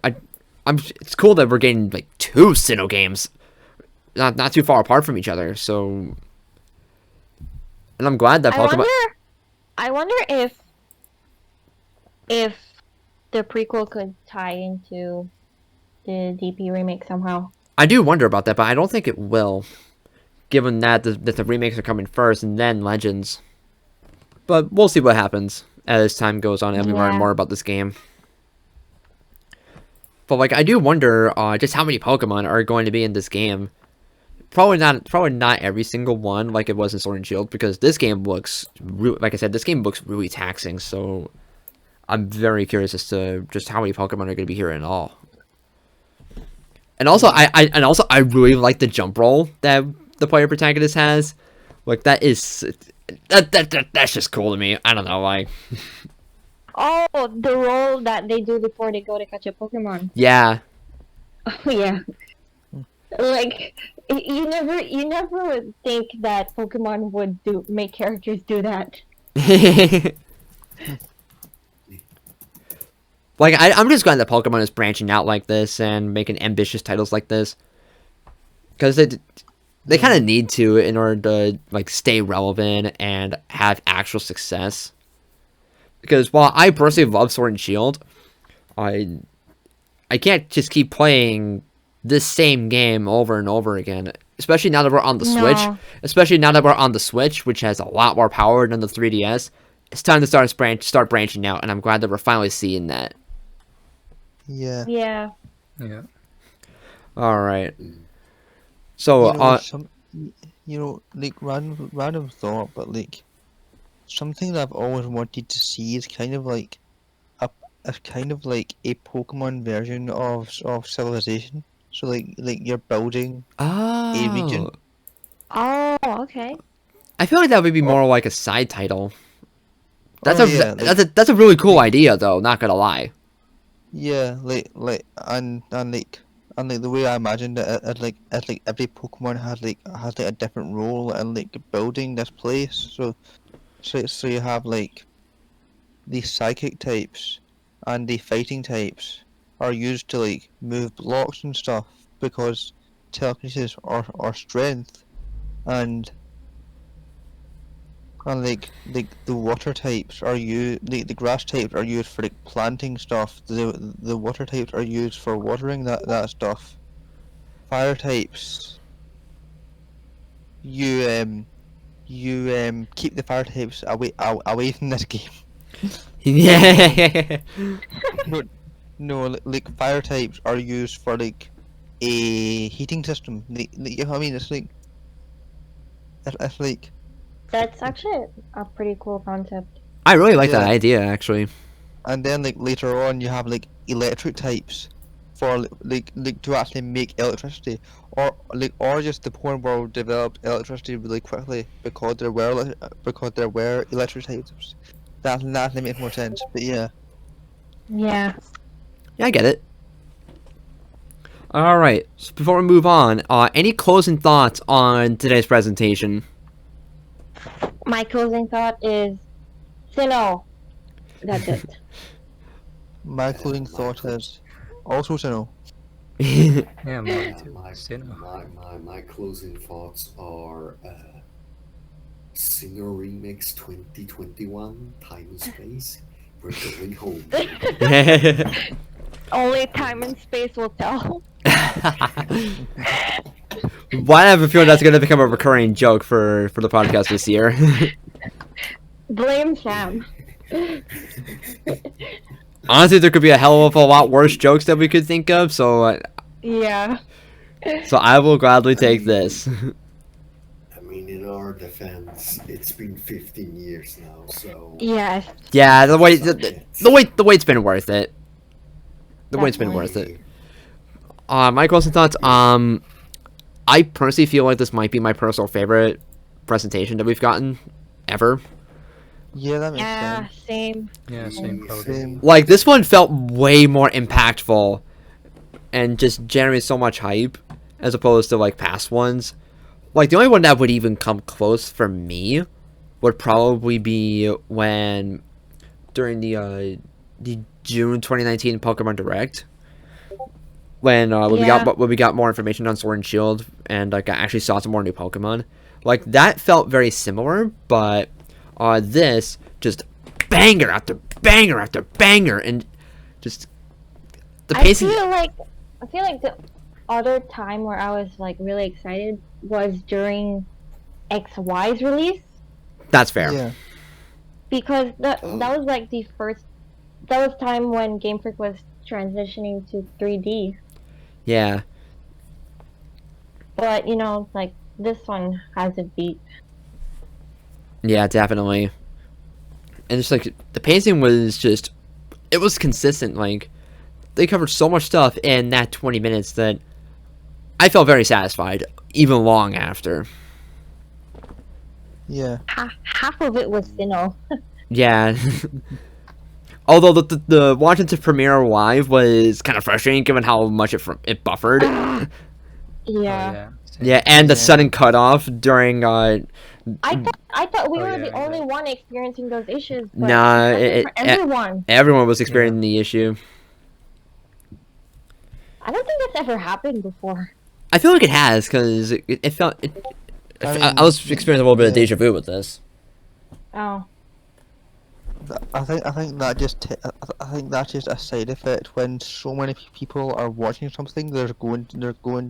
it's cool that we're getting like 2 Sinnoh games, not too far apart from each other. So, and I'm glad that Pokemon. I wonder if the prequel could tie into the DP remake somehow. I do wonder about that, but I don't think it will, given that the remakes are coming first and then Legends. But we'll see what happens as time goes on and we learn Yeah. more about this game. But like, I do wonder just how many Pokemon are going to be in this game. Probably not every single one like it was in Sword and Shield, because this game looks like I said, this game looks really taxing. So I'm very curious as to just how many Pokemon are going to be here in all. And also, I really like the jump roll that the player protagonist has. Like that's just cool to me. I don't know why. Oh, the roll that they do before they go to catch a Pokemon. Yeah. Oh yeah. Like you never would think that Pokemon would make characters do that. Like, I'm just glad that Pokemon is branching out like this and making ambitious titles like this. Because they kind of need to in order to, like, stay relevant and have actual success. Because while I personally love Sword and Shield, I can't just keep playing this same game over and over again. Especially now that we're on the Switch. No. Especially now that we're on the Switch, which has a lot more power than the 3DS. It's time to start branching out, and I'm glad that we're finally seeing that. Yeah. Yeah. Yeah. All right. So, like random thought, but like something that I've always wanted to see is kind of like a Pokemon version of Civilization. So like you're building a region. Oh, okay. I feel like that would be more like a side title. That's yeah, a really cool idea, though. Not gonna lie. Yeah, and the way I imagined it, it's like every Pokemon has a different role and like building this place. So you have like the psychic types and the fighting types are used to like move blocks and stuff because telekinesis or strength, and like the water types are used, the grass types are used for like planting stuff. The water types are used for watering that stuff. Fire types, you keep the fire types away from this game. Yeah. No, like fire types are used for like a heating system. You know what I mean? It's like That's actually a pretty cool concept. I really like that Yeah. idea, actually. And then like later on you have like electric types for like to actually make electricity, or just the Pokemon world developed electricity really quickly because there were electric types. That makes more sense. But yeah. Yeah. Yeah, I get it. All right. So before we move on, any closing thoughts on today's presentation? My closing thought is Sinnoh. That's it. My closing thought is also Sinnoh. Yeah, mine too. my, Sinnoh. my closing thoughts are Sinnoh Remix 2021, Time and Space. We're going home. Only time and space will tell. Why I have a feeling that's going to become a recurring joke for the podcast this year. Blame Sam. Honestly, there could be a hell of a lot worse jokes that we could think of, so Yeah. I will gladly take this. I mean, in our defense, it's been 15 years now, so Yes. Yeah, the wait's been worth it. The That's wait's been fine. worth it. My closing thoughts. I personally feel like this might be my personal favorite presentation that we've gotten ever. Yeah, that makes Yeah, sense. same. Yeah, same probably. Same. Like, this one felt way more impactful and just generated so much hype as opposed to like past ones. Like, the only one that would even come close for me would probably be when during the June 2019 Pokemon Direct, when we got more information on Sword and Shield and like I actually saw some more new Pokemon. Like, that felt very similar, but this just banger after banger after banger, and Just the I pacing. feel like the other time where I was like really excited was during XY's release, That's fair. Yeah. because that was like the first, that was time when Game Freak was transitioning to 3D. Yeah. But like this one has a beat. Yeah, definitely. And just like the pacing was just, it was consistent. Like they covered so much stuff in that 20 minutes that I felt very satisfied, even long after. Yeah. Half of it was Sinnoh. Yeah. Although the Washington premiere live was kind of frustrating given how much it buffered. Yeah. Oh yeah. Same. Yeah, and the Yeah. sudden cutoff during I thought we Oh, were yeah, the yeah. only one experiencing those issues, but nah, it happened for everyone. everyone was experiencing the issue. I don't think that's ever happened before. I feel like it has because it felt. I was experiencing a little bit of yeah. deja vu with this. Oh. I think that I think that's just a side effect when so many people are watching something. They're going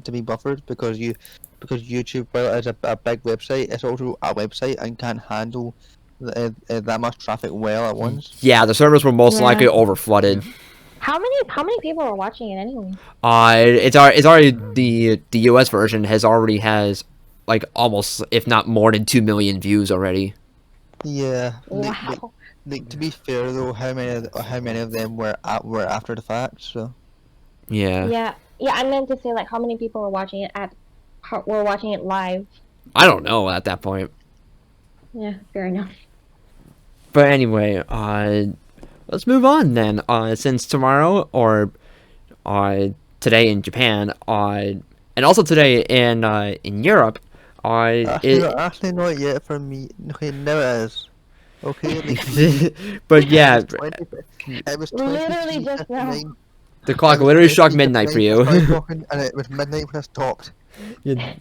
to be buffered because YouTube, while it's a big website, it's also a website and can't handle that much traffic well at once. Yeah, the servers were most Yeah. likely over flooded. Yeah. How many people are watching it anyway? It's already the US version has like almost, if not more than 2 million views already. Yeah. Wow. To be fair though, how many of them were after the fact? So Yeah. Yeah, I meant to say like how many people were watching it were watching it live. I don't know at that point. Yeah, fair enough. But anyway, let's move on then. Since tomorrow or today in Japan, and also today in Europe, actually not yet for me. Okay, now it is. Okay, like, but yeah, it was Literally just now. 23:59. the clock It was literally struck midnight for 23:59 you. when I started talking, and it was midnight when I stopped. Yeah,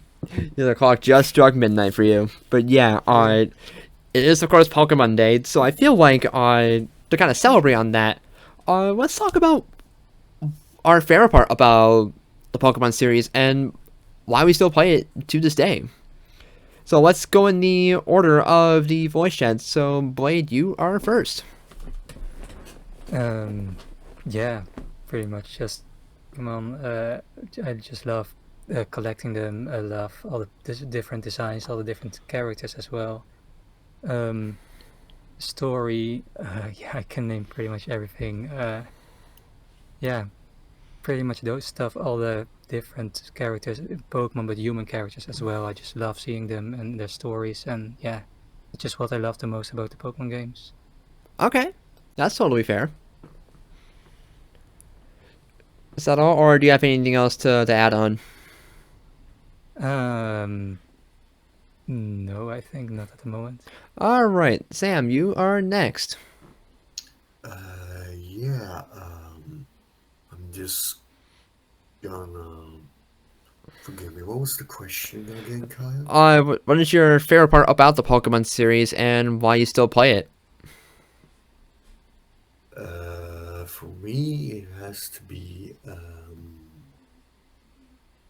the clock just struck midnight for you. But yeah, it is of course Pokemon Day, so I feel like to kind of celebrate on that, let's talk about our favorite part about the Pokemon series and why we still play it to this day. So let's go in the order of the voice chats. So Blade, you are first. Yeah, pretty much just come on. I just love collecting them. I love all the different designs, all the different characters as well. Story, yeah, I can name pretty much everything. Yeah, pretty much those stuff. All the different characters, Pokemon, but human characters as well. I just love seeing them and their stories, and yeah, it's just what I love the most about the Pokemon games. Okay, that's totally fair. Is that all, or do you have anything else to add on? No, I think not at the moment. All right, Sam, you are next. Yeah, I'm just gonna forgive me. What was the question again, Kyle? What is your favorite part about the Pokemon series and why you still play it? For me, it has to be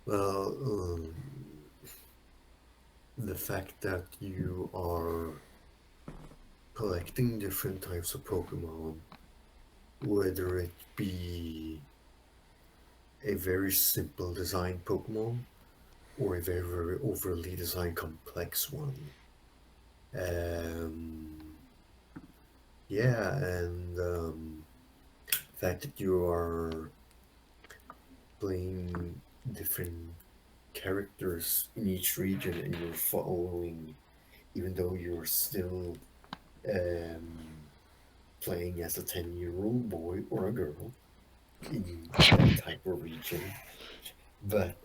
well, the fact that you are collecting different types of Pokemon, whether it be a very simple design Pokemon or a very, very overly designed complex one. Yeah, and the fact that you are playing different characters in each region and you're following, even though you're still playing as a 10-year-old boy or a girl in that type of region, but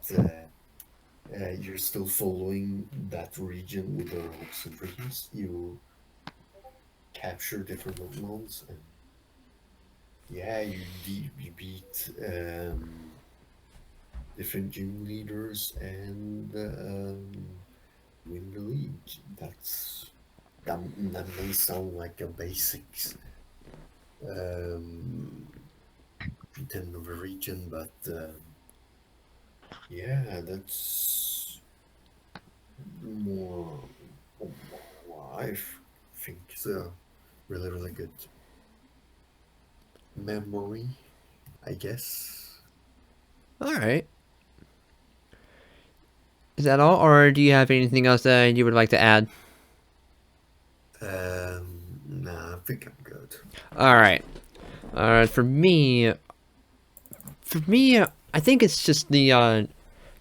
you're still following that region with your hopes and dreams. You capture different Pokemons, and yeah, you beat different gym leaders and win the league. That may sound like a basics, than of a region, but yeah, that's more. I think it's a really, really good memory, I guess. All right. Is that all, or do you have anything else that you would like to add? Nah, I think I'm good. All right. For me, I think it's just the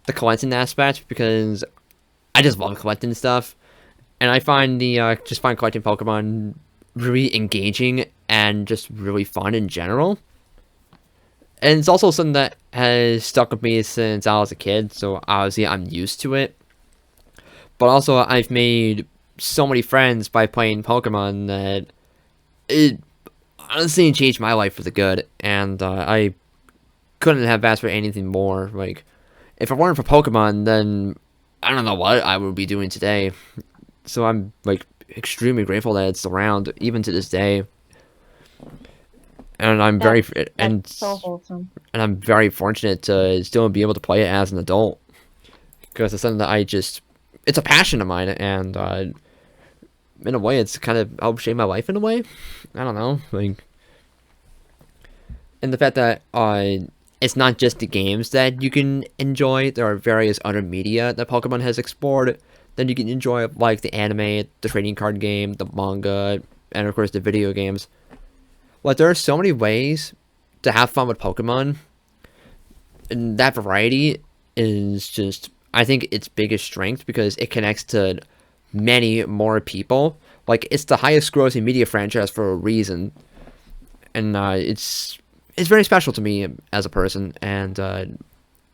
collecting aspect because I just love collecting stuff, and I find just find collecting Pokemon really engaging and just really fun in general. And it's also something that has stuck with me since I was a kid, so obviously I'm used to it. But also, I've made so many friends by playing Pokemon that it honestly changed my life for the good, and I couldn't have asked for anything more. Like, if it weren't for Pokemon, then I don't know what I would be doing today. So I'm like extremely grateful that it's around even to this day, and I'm very That's so wholesome. and I'm very fortunate to still be able to play it as an adult because it's something that it's a passion of mine, and in a way, it's kind of helped shape my life in a way. I don't know, like, and the fact that it's not just the games that you can enjoy. There are various other media that Pokemon has explored that you can enjoy, like the anime, the trading card game, the manga, and of course the video games. Like, there are so many ways to have fun with Pokemon, and that variety is just, I think, its biggest strength because it connects to many more people. Like, it's the highest grossing media franchise for a reason, and it's very special to me as a person, and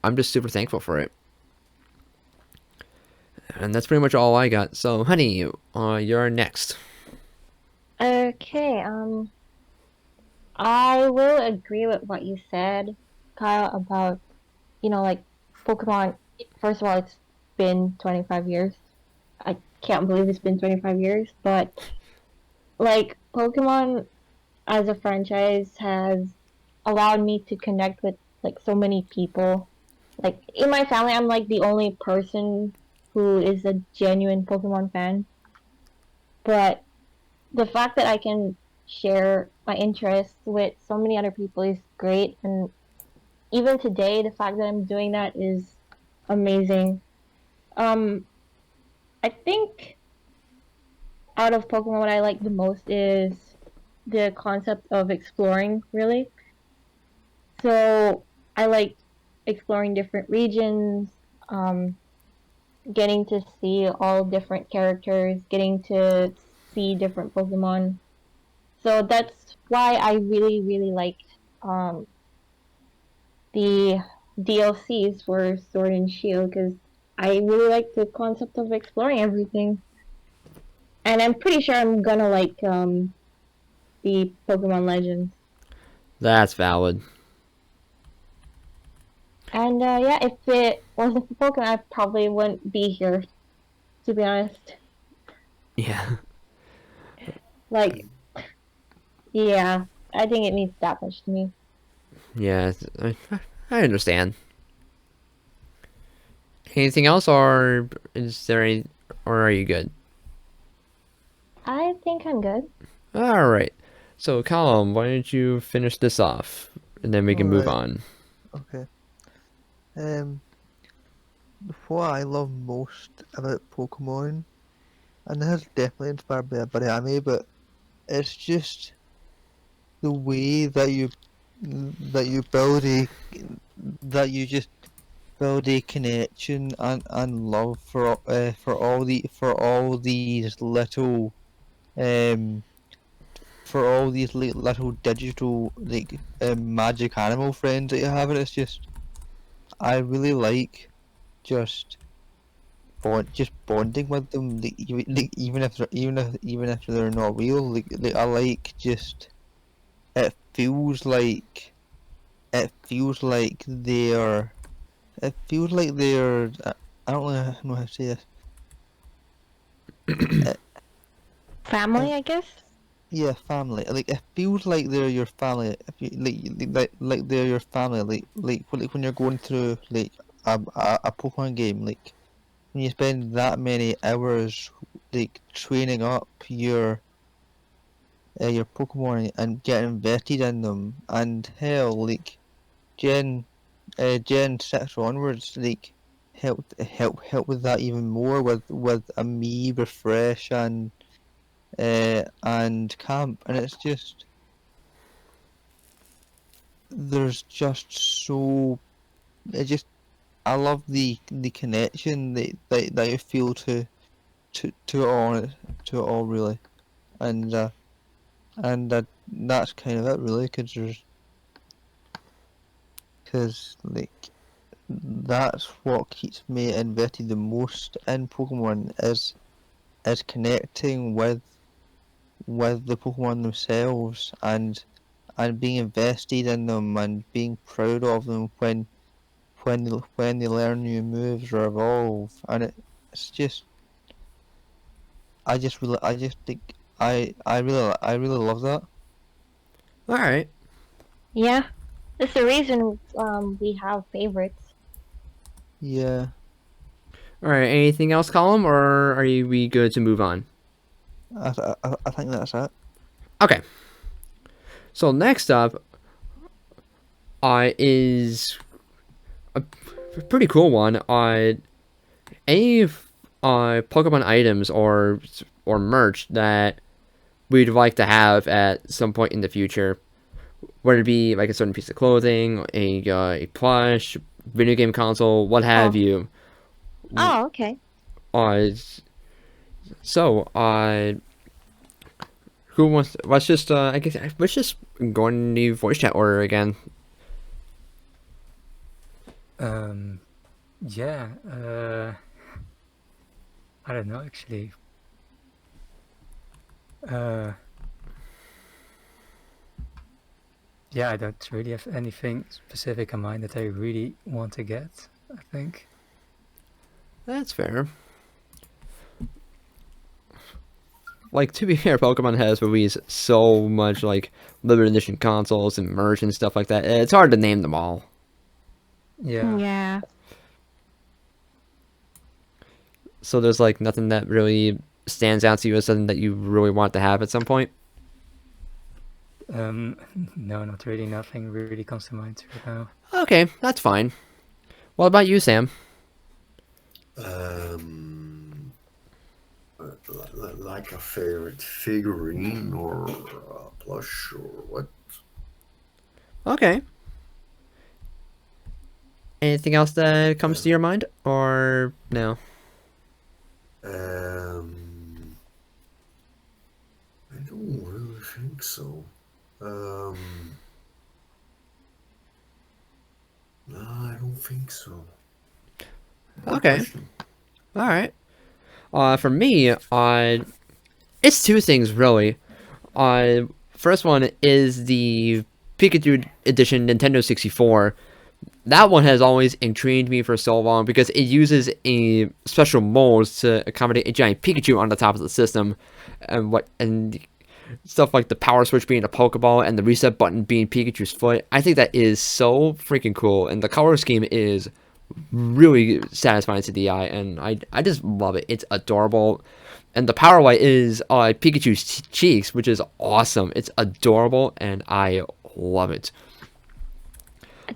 I'm just super thankful for it. And that's pretty much all I got. So, honey, you're next. Okay, I will agree with what you said, Kyle, about, like Pokemon. First of all, it's been 25 years. I can't believe it's been 25 years, but like Pokemon as a franchise has allowed me to connect with like so many people. Like in my family, I'm like the only person who is a genuine Pokemon fan. But the fact that I can share my interests with so many other people is great. And even today, the fact that I'm doing that is amazing. Um, I think out of Pokemon, what I like the most is the concept of exploring, really. So I like exploring different regions, um, getting to see all different characters, getting to see different Pokemon. So that's why I really, really liked the DLCs for Sword and Shield because I really like the concept of exploring everything. And I'm pretty sure I'm gonna like the Pokemon Legends. That's valid. And yeah, if it wasn't for Pokemon, I probably wouldn't be here, to be honest. Yeah. Like, yeah, I think it means that much to me. Yeah, I understand. Anything else, or is there any, or are you good? I think I'm good. All right. So, Callum, why don't you finish this off, and then we can move Alright, on. okay. Um, what I love most about Pokemon, and this is definitely inspired by the anime, but it's just the way that you build just build a connection and love for all these little um little digital like magic animal friends that you have, and it's just I really like just bonding with them, even if they're not real. Like I like just it feels like it feels like they're it feels like they're I don't know how to say this. It, Family, it, I guess? yeah, family. Like it feels like they're your family. If you like they're your family. Like when you're going through like a Pokemon game. Like when you spend that many hours like training up your Pokemon and getting invested in them, and hell, like Gen 6 onwards, like help with that even more with a me refresh and camp, and it's just there's just so it just I love the connection that you feel to it all really, and that's kind of it really, because like that's what keeps me invested the most in Pokemon is connecting with the Pokemon themselves and being invested in them and being proud of them when they learn new moves or evolve, and it's just I just think I really love that. All right. Yeah, that's the reason we have favorites. Yeah, All right. Anything else, Column, or are we good to move on? I think that's it. Okay. So next up, is a pretty cool one. Any Pokemon items or merch that we'd like to have at some point in the future, whether it be like a certain piece of clothing, a plush, video game console, what have Oh. you. Oh, okay. Uh, so who wants? Let's just I guess let's just go in the voice chat order again. Yeah. I don't know actually. Yeah, I don't really have anything specific in mind that I really want to get, I think. That's fair. Like, to be fair, Pokemon has released so much like limited edition consoles and merch and stuff like that. It's hard to name them all. Yeah. Yeah. So there's like nothing that really stands out to you as something that you really want to have at some point. No, not really. Nothing really comes to mind right now. Okay, that's fine. What about you, Sam? Like a favorite figurine or a plush or what? Okay. Anything else that comes to your mind, or no? I don't really think so. No, I don't think so. Good Okay. question. All right. For me, it's two things really. First one is the Pikachu edition Nintendo 64. That one has always intrigued me for so long because it uses a special mold to accommodate a giant Pikachu on the top of the system, and stuff like the power switch being a Pokeball and the reset button being Pikachu's foot. I think that is so freaking cool, and the color scheme is really satisfying to the eye, and I just love it. It's adorable, and the power light is Pikachu's cheeks, which is awesome. It's adorable, and I love it.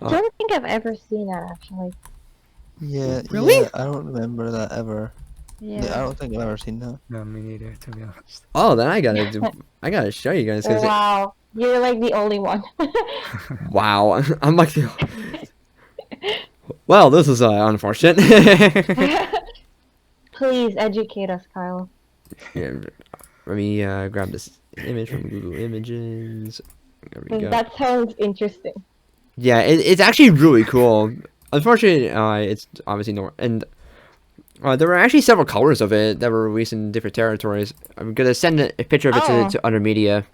I don't think I've ever seen that actually. Yeah, Really? yeah, I don't remember that ever. Yeah. I don't think I've ever seen that. No, me neither, to be honest. Oh, then I gotta show you guys because Wow, you're like the only one. wow, I'm like, well, this is unfortunate. Please educate us, Kyle. Yeah, let me grab this image from Google Images. There we go. That sounds interesting. Yeah, it's actually really cool. Unfortunately, it's obviously no, and there were actually several colors of it that were released in different territories. I'm gonna send a picture of it Oh. to other media.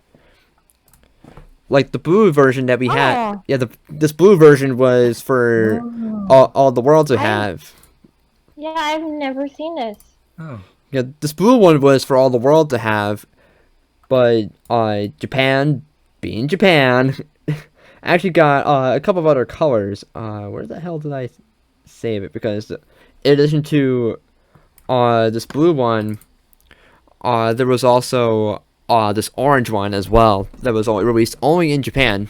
Like the blue version that we had. Oh. Yeah, this blue version was for all the world to I- have. Yeah, I've never seen this. Oh, Yeah, this blue one was for all the world to have, But Japan, being Japan, actually got a couple of other colors. Where the hell did I save it? Because in addition to this blue one, there was also this orange one as well that was only released only in Japan.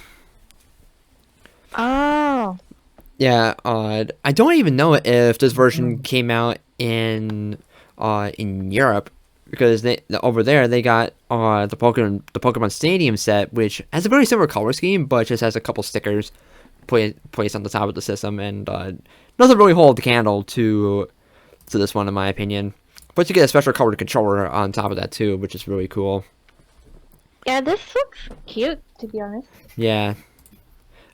Oh. Yeah, I don't even know if this version came out in Europe, because over there they got the Pokemon Stadium set, which has a very similar color scheme, but just has a couple stickers placed on the top of the system, and doesn't really hold the candle to this one in my opinion. But you get a special colored controller on top of that too, which is really cool. Yeah, this looks cute, to be honest. Yeah.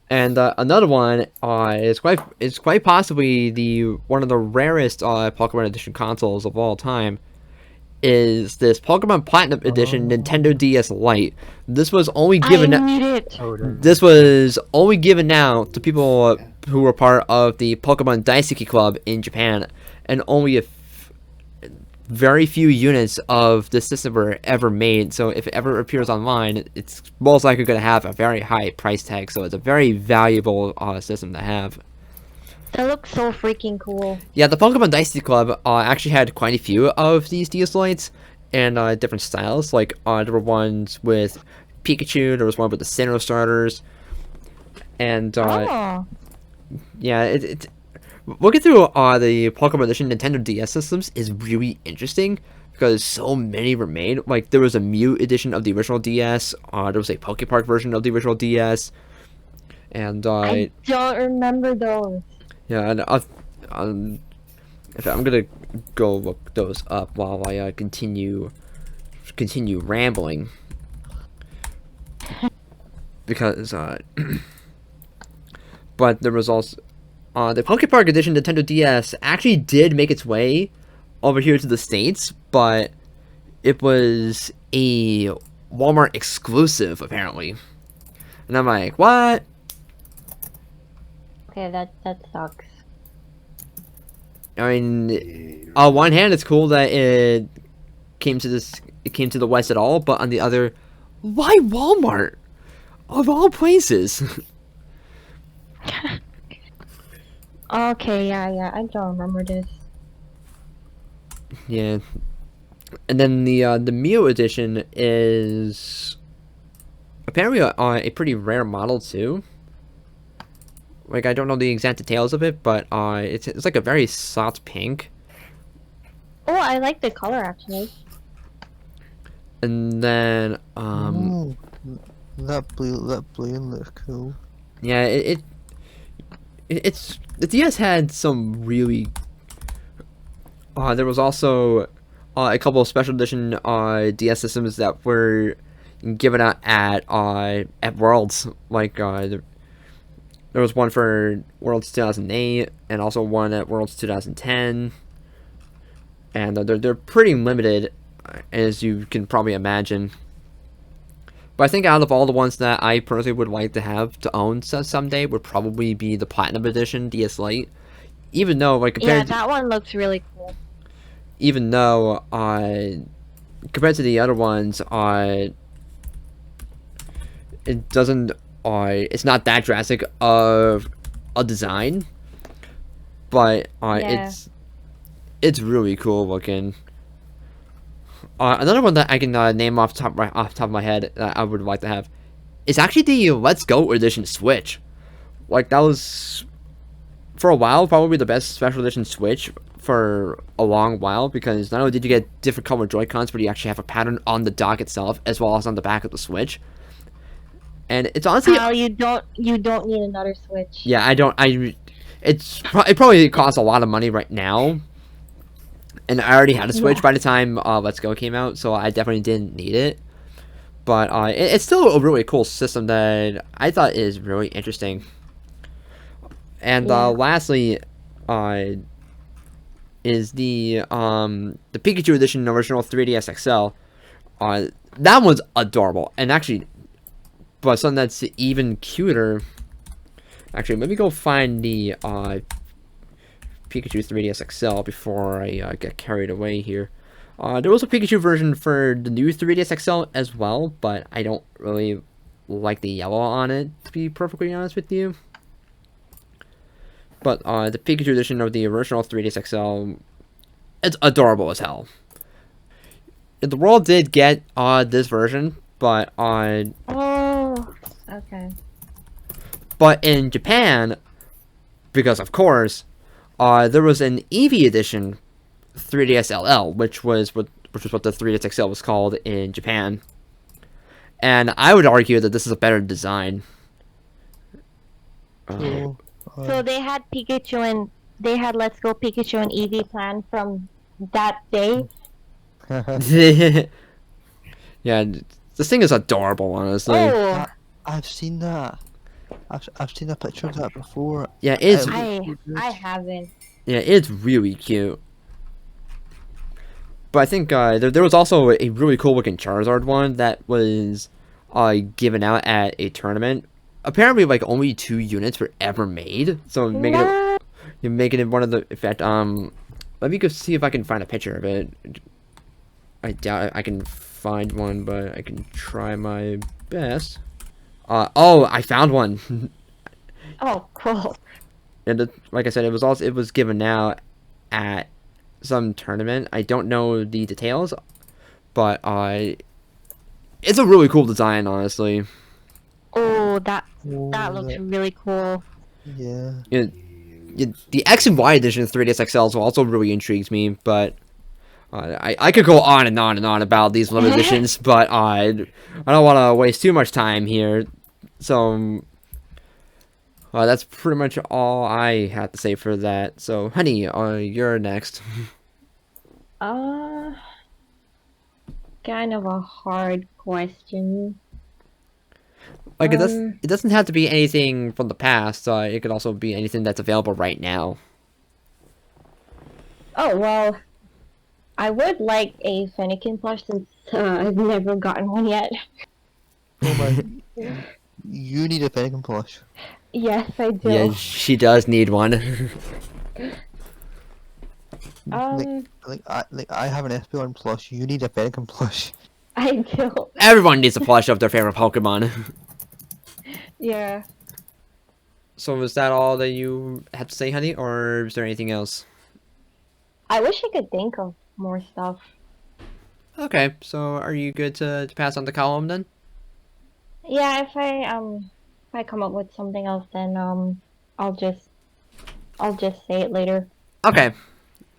And another one is quite possibly one of the rarest Pokemon Edition consoles of all time. Is this Pokemon Platinum Edition Nintendo DS Lite? This was only given. I need it. Oh, This was only given out to people who were part of the Pokemon Daisuki Club in Japan, and only very few units of this system were ever made. So if it ever appears online, it's most likely going to have a very high price tag. So it's a very valuable system to have. That looks so freaking cool. Yeah, the Pokemon Daisuki Club actually had quite a few of these DS Lites and different styles. Like there were ones with Pikachu, there was one with the Sinnoh starters, and Oh. yeah, looking through the Pokemon Edition Nintendo DS systems is really interesting because so many were made. Like there was a Mew edition of the original DS, there was a Pokepark version of the original DS, and I don't remember those. yeah, and I'm gonna go look those up while I continue rambling because but there was also the Pokepark Edition Nintendo DS actually did make its way over here to the States, but it was a Walmart exclusive apparently, and I'm like, what? Okay, that sucks. I mean, Yeah, on one hand, it's cool that it came to the West at all, but on the other, why Walmart? Of all places. Okay, yeah, I don't remember this. Yeah. And then the Mew edition is apparently a pretty rare model too. Like I don't know the exact details of it, but it's like a very soft pink. Oh, I like the color actually. And then Oh, that blue looks cool. yeah, it's the DS had some really. There was also a couple of special edition DS systems that were given out at Worlds. Like there was one for Worlds 2008, and also one at Worlds 2010. And they're pretty limited, as you can probably imagine. But I think out of all the ones that I personally would like to have to own someday would probably be the Platinum Edition DS Lite. Even though, like, Yeah, that one looks really cool. even though, compared to the other ones, it doesn't, it's not that drastic of a design, but Yeah. it's really cool looking. Another one that I can name off the top of my head that I would like to have is actually the Let's Go Edition Switch. Like that was for a while probably the best special edition Switch for a long while, because not only did you get different colored Joy-Cons, but you actually have a pattern on the dock itself as well as on the back of the Switch. And it's honestly, Oh, you don't need another Switch. yeah, it probably costs a lot of money right now. And I already had a Switch by the time Let's Go came out, so I definitely didn't need it. But it's still a really cool system that I thought is really interesting. And Yeah. lastly, is the Pikachu edition original 3DS XL. That one's adorable, and actually, but something that's even cuter. Actually, let me go find the Pikachu 3DS XL before I get carried away here. There was a Pikachu version for the new 3DS XL as well, but I don't really like the yellow on it, to be perfectly honest with you. But the Pikachu edition of the original 3DS XL, it's adorable as hell. The world did get this version, but Oh, okay. but in Japan, because of course, there was an Eevee edition 3DS LL, which was what the 3DS XL was called in Japan. And I would argue that this is a better design. So, So they had Pikachu and they had Let's Go Pikachu and Eevee planned from that day. Yeah, this thing is adorable, honestly. Oh, I've seen that. I've seen a picture of that before. Yeah, it's I haven't. really cute. But I think there was also a really cool looking Charizard one that was given out at a tournament. Apparently, like only 2 units were ever made, so making it What? you're making it one of the. In fact, let me go see if I can find a picture of it. I doubt I can find one, but I can try my best. Oh, I found one. Oh, cool. And like I said, it was given out at some tournament. I don't know the details, but it's a really cool design, honestly. Oh, that Oh, looks really cool. Yeah. The X and Y edition of 3DS XL also really intrigues me, but I could go on and on and on about these limited editions, but I don't want to waste too much time here. So that's pretty much all I have to say for that. So, honey, you're next. Kind of a hard question. Like it doesn't have to be anything from the past. It could also be anything that's available right now. Oh, well, I would like a Fennekin plush since I've never gotten one yet. Oh my. You need a Pelican plush. Yes, I do. Yeah, she does need one. Like I have an Espeon plush. You need a Pelican plush. I do. Everyone needs a plush of their favorite Pokemon. Yeah. So is that all that you have to say, honey, or is there anything else? I wish I could think of more stuff. Okay, so are you good to pass on the column then? Yeah, if I come up with something else, then I'll just say it later. Okay.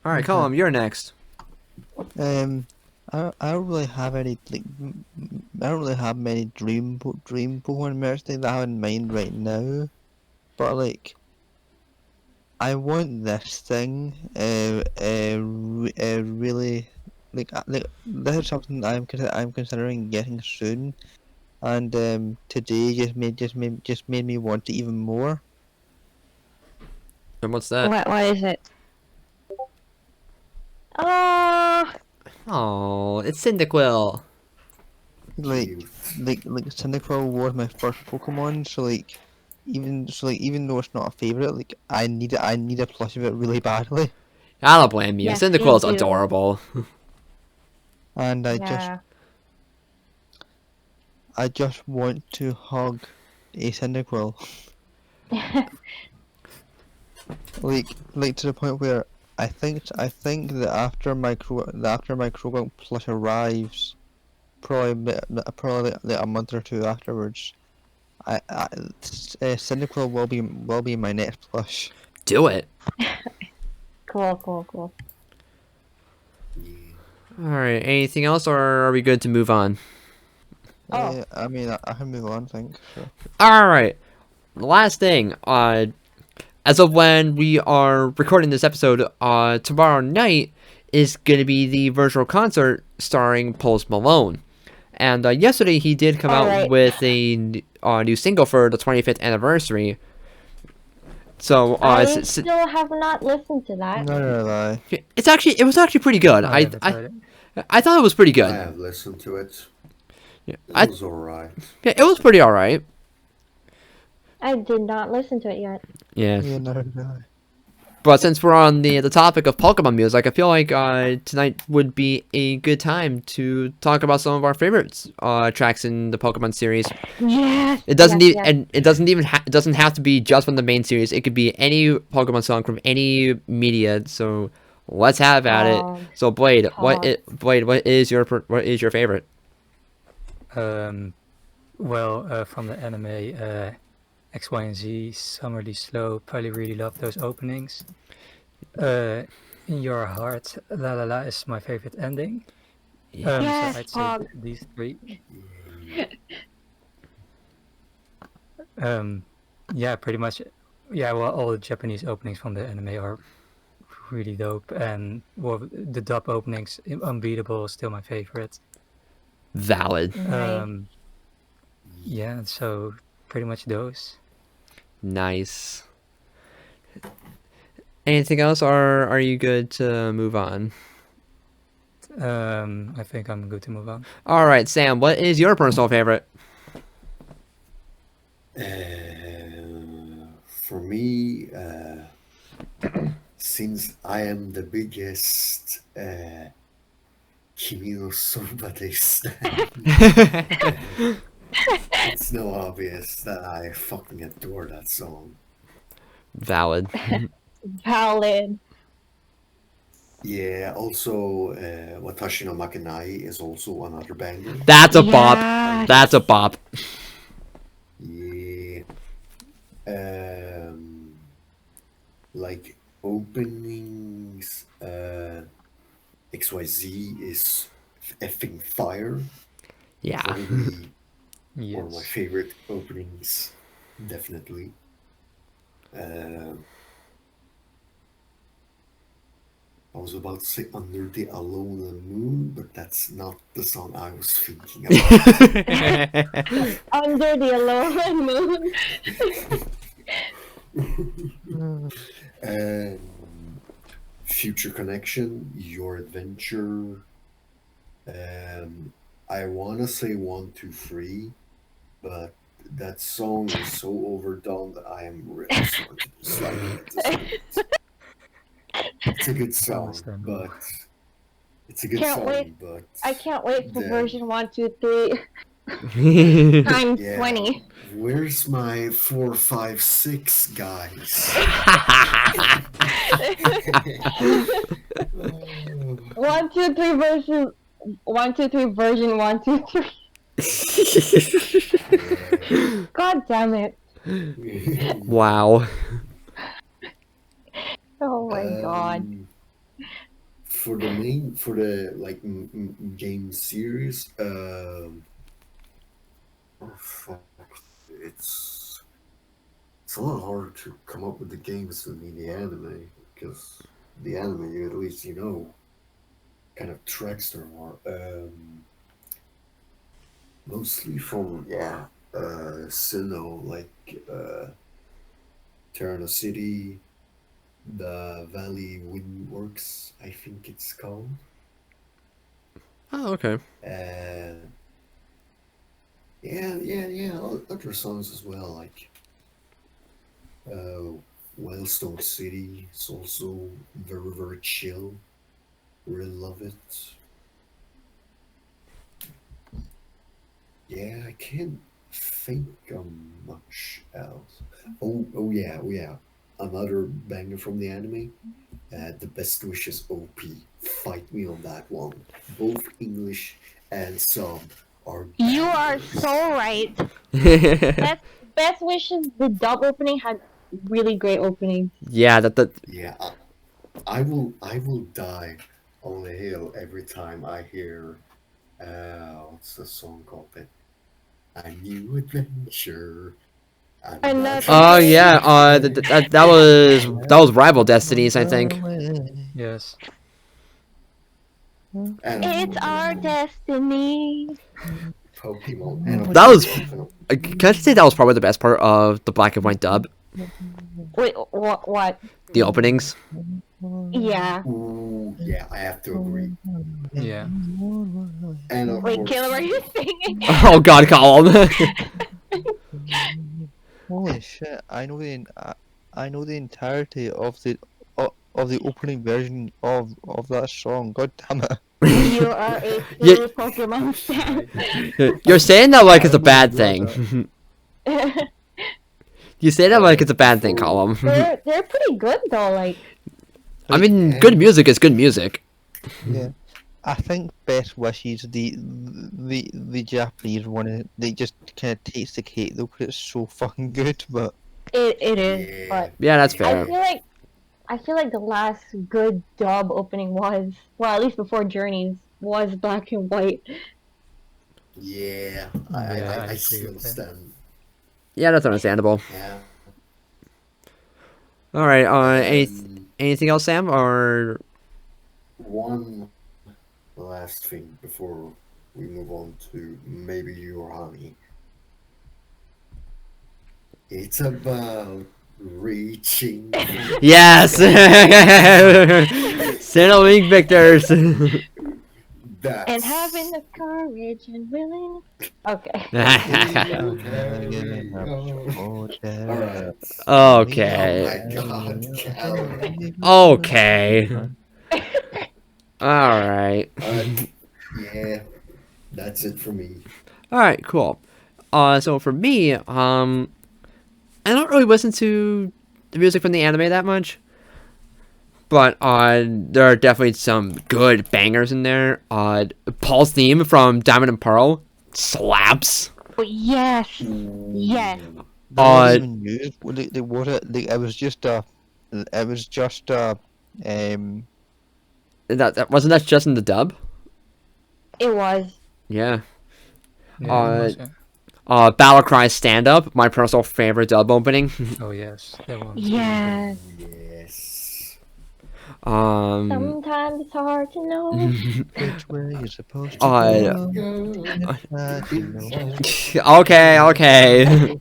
All right, column, you're next. I don't really have any I don't really have many dream Pokemon merch things that I have in mind right now, but like I want this thing really like this is something I'm considering getting soon, and today just made me want it even more. And what's that? What is it? Oh, it's Cyndaquil. Like Cute. like Sinnoh was my first Pokemon, so like even though it's not a favorite, like I need a plush of it really badly, I don't blame you. Yes, Cyndaquil is me too. adorable. and I Yeah. just want to hug a Cyndaquil, like to the point where I think that after my Croagunk plush arrives, probably like a month or two afterwards, Cyndaquil will be my next plush. Do it. Cool. Yeah. All right. Anything else, or are we good to move on? Oh. I mean, I can move on, I think. So. All right. The last thing. As of when we are recording this episode, tomorrow night is going to be the virtual concert starring Post Malone. And yesterday he did come out Alright. with a new single for the 25th anniversary. So I still have not listened to that. No lie. it was actually pretty good. I haven't heard it. I thought it was pretty I good. have listened to it. Yeah, It was alright. it was pretty alright. I did not listen to it yet. Yeah. Yeah, no lie. But since we're on the topic of Pokemon music, I feel like tonight would be a good time to talk about some of our favorites tracks in the Pokemon series. Yes. It doesn't yes, even yes. and it doesn't even it doesn't have to be just from the main series. It could be any Pokemon song from any media. So let's have at it. So Blade, what is your favorite? Well, from the anime X, Y, and Z, Summerly Slow, probably really love those openings. In Your Heart, La La La is my favorite ending. Yes, so I'd say Pog. these three. Yeah, pretty much. Yeah, well, all the Japanese openings from the anime are really dope, and well, the dub openings, Unbeatable, is still my favorite. Valid. Yeah, so pretty much those. Nice. Anything else, or are you good to move on? I think I'm good to move on. All right, Sam, what is your personal favorite? For me, since I am the biggest Kimi no Somebody stan, it's no obvious that I fucking adore that song. Valid. Valid. Yeah, also Watashi no Makenai is also another banger. That's a bop. Yes. That's a bop. Yeah. Like openings, XYZ is effing fire. Yeah. Probably Yes. one of my favorite openings, definitely. I was about to say Under the Alone Moon, but that's not the song I was thinking about. Under the Alone Moon. Future Connection, Your Adventure. I want to say 1, 2, 3, but that song is so overdone that I am really sorry to dislike it at this point. It's a good song, Understandable. but it's a good Can't song, wait. but I can't wait for the- version 1, 2, 3 times Yeah. 20. Where's my 4, 5, 6 guys? 1, 2, 3 version 1, 2, 3 version 1, 2, 3. God damn it. Wow. Oh my god. For the like game series, oh fuck, it's a lot harder to come up with the games than in the anime, because the anime, at least you know, kind of tracks there more. Mostly from Sinnoh, like Terra City, the Valley Windworks, I think it's called. Oh, okay. Yeah, other songs as well, like Wildstone City. It's also very, very chill. Really love it. Yeah, I can't think of much else. Oh yeah. Another banger from the anime. The Best Wishes OP. Fight me on that one. Both English and sub are You are bangers. so right. Best Wishes, the dub opening had really great openings. Yeah, that Yeah, I will die on a hill every time I hear what's the song called? A New Adventure. Another Oh yeah, that was Rival Destinies, I think. Yes. It's our destiny. Pokemon. And That was. Can I say that was probably the best part of the black and white dub? Wait, what? The openings. Yeah. Ooh, yeah, I have to agree. Yeah. And of Wait, course, Caleb, are you singing? Oh God, Colin. Holy shit! I know the entirety of the opening version of that song. God damn it! You are a Yeah. true Pokemon fan. You're saying that like it's a I bad will thing. You say that like it's a bad thing, Column. they're pretty good though. Like I mean, good music is good music. Yeah, I think Best Wishes the Japanese one. They just kind of takes the cake though, because it's so fucking good. But it is, Yeah. but Yeah, that's I fair. feel like the last good dub opening was, well, at least before Journeys, was Black and White. Yeah, Yeah, I I agree still with that. understand. Yeah, that's understandable. Yeah. All right. Um, Anything else, Sam? Or One last thing before we move on to maybe you or Honey. It's about reaching. yes, Sinnoh League victors. That's And having the courage and willing. Okay. Alright. Okay. Oh my god, Cal. Okay. All right. Yeah, that's it for me. All right. Cool. So for me, I don't really listen to the music from the anime that much, but there are definitely some good bangers in there. Paul's theme from Diamond and Pearl slaps. Oh, yes. Yes. they wasn't even used. They was it. It was just That wasn't that just in the dub. It was. Yeah. Yeah, it was, yeah. Battle Cry Stand Up, my personal favorite dub opening. Oh yes, that one. Yes. Yes. Sometimes it's hard to know. which way you're supposed to Uh, go. okay, okay, okay.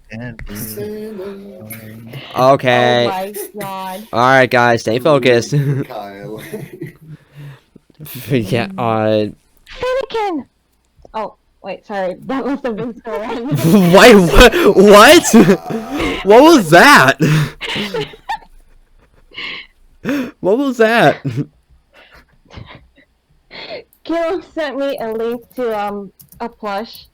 Oh my god. All right, guys, stay focused. Kyle. Yeah. Finnegan! Oh, wait, sorry. That must have been so random. Wait, what? What was that? What was that? Caleb sent me a link to a plush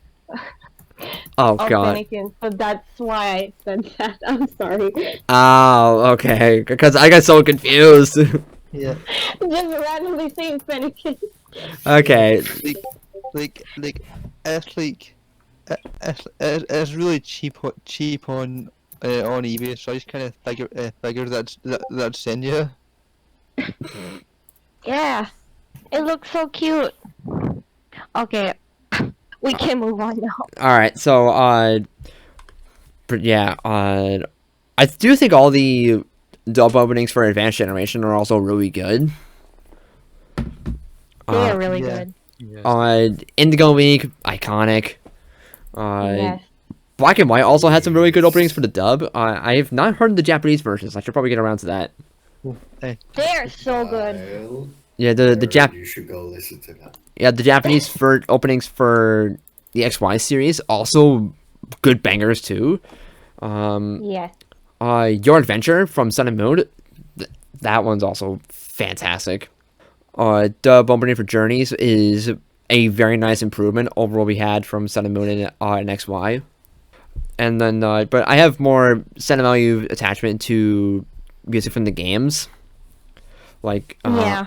Oh of god. Finnegan, so that's why I said that. I'm sorry. Oh, okay. Because I got so confused. Yeah, Just randomly saying Finnegan. Okay. it's like it's really cheap on eBay, so I just kind of figured that'd send you. Yeah. It looks so cute. Okay. We can move on now. All right. So, but yeah. I do think all the dub openings for Advanced Generation are also really good. They are really yeah. good. Yes. Indigo League, iconic. Yes. Black and White also had some really good openings for the dub. I have not heard the Japanese versions. I should probably get around to that. They are so good. Kyle, Yeah, the You should go listen to that. Yeah, the Japanese for openings for the XY series also good bangers too. Yes. Your Adventure from Sun and Moon, that one's also fantastic. Dub opening for Journeys is a very nice improvement over what we had from Sun and Moon and XY. And then, but I have more sentimental attachment to music from the games, like Yeah.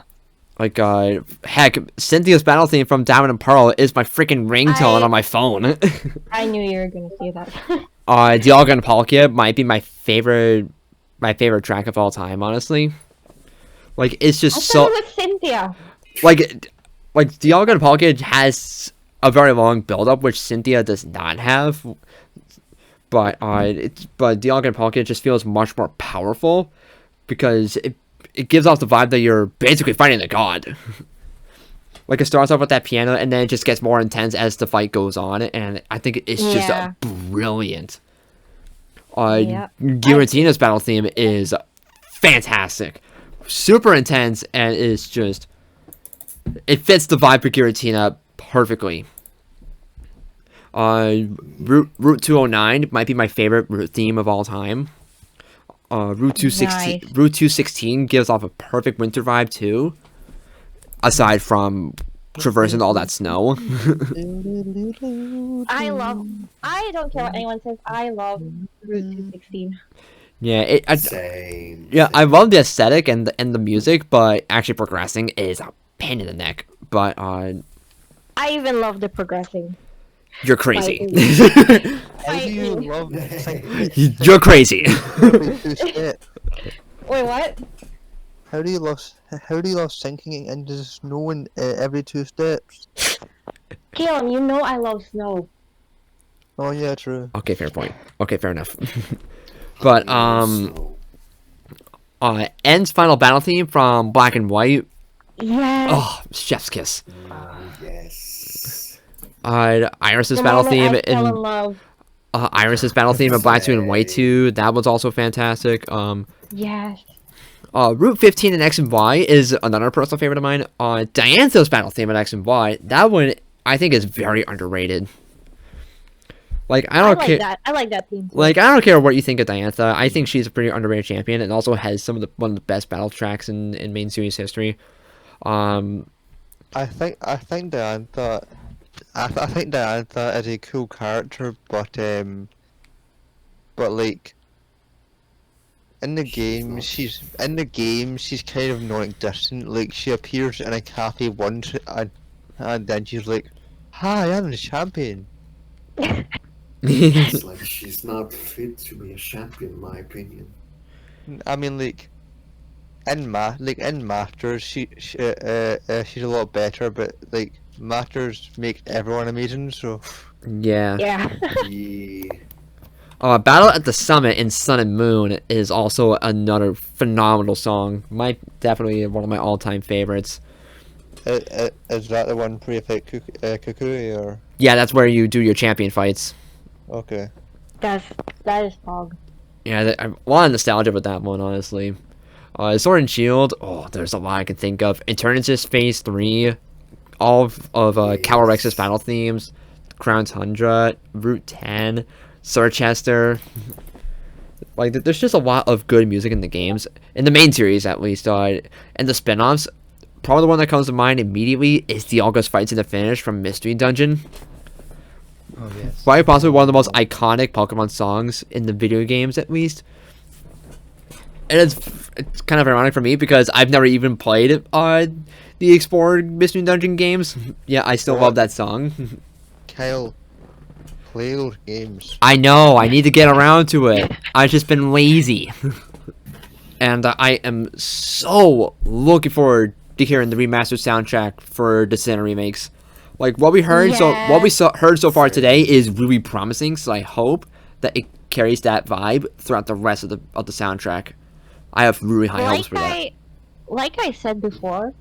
Heck, Cynthia's battle theme from Diamond and Pearl is my freaking ringtone on my phone. I knew you were gonna say that. Dialga and Palkia might be my favorite track of all time, honestly. Like, it's I just thought so it was Cynthia. like Dialga and Palkia has a very long build up, which Cynthia does not have. But Dialga and Palkia just feels much more powerful because it gives off the vibe that you're basically fighting a god. Like, it starts off with that piano, and then it just gets more intense as the fight goes on, and I think it's just Yeah. brilliant. Yeah. Giratina's battle theme is fantastic. Super intense, and it's just... It fits the vibe for Giratina perfectly. Route 209 might be my favorite route theme of all time. Route 216. Nice. Route 216 gives off a perfect winter vibe too. Aside from traversing all that snow. I don't care what anyone says, I love Route 216. Yeah, Same. I love the aesthetic and the music, but actually progressing is a pain in the neck. But I even love the progressing. you're crazy. How do you love You're crazy. every two steps? Wait, what? How do you love sinking into the snow in every two steps? Caleb, you know I love snow. Oh yeah, true. Okay, fair point. Okay, fair enough. But So, End's final battle theme from Black and White. Yes. Oh, chef's kiss. yes. Iris's The battle moment theme I fell in in love. Iris's battle theme in Black 2 and White 2. That was also fantastic. Yes. Route 15 in X and Y is another personal favorite of mine. Diantha's battle theme in X and Y. That one I think is very underrated. Like I don't care. I like that theme. Like I don't care what you think of Diantha. I think she's a pretty underrated champion and also has one of the best battle tracks in main series history. I think Diantha. I think Diantha is a cool character, but like in the game, she's kind of non-existent. Like she appears in a cafe once, and then she's like, "Hi, I'm the champion." It's like she's not fit to be a champion, in my opinion. I mean, like in Masters, she's a lot better, but like Masters make everyone amazing. So Yeah. Yeah. Yeah. Battle at the Summit in Sun and Moon is also another phenomenal song. Definitely one of my all-time favorites. is that the one where you fight Kukui or? Yeah, that's where you do your champion fights. Okay. that is fog. Yeah, a lot of nostalgia with that one, honestly. Sword and Shield. Oh, there's a lot I can think of. Eternatus Phase 3. All of Calorex's battle themes. Crown Tundra. Route 10. Surchester. Like, there's just a lot of good music in the games. In the main series, at least. And the spin-offs. Probably the one that comes to mind immediately is the August Fights in the Finish from Mystery Dungeon. Oh yes. Probably possibly one of the most iconic Pokemon songs in the video games, at least. And it's kind of ironic for me because I've never even played the Explorer Mystery Dungeon games. Yeah, I still love that song. Kyle, play those games. I know, I need to get around to it. I've just been lazy. And I am so looking forward to hearing the remastered soundtrack for the Sinnoh remakes. Like what we heard, heard so far today is really promising. So I hope that it carries that vibe throughout the rest of the soundtrack. I have really high hopes for that. Like I said before,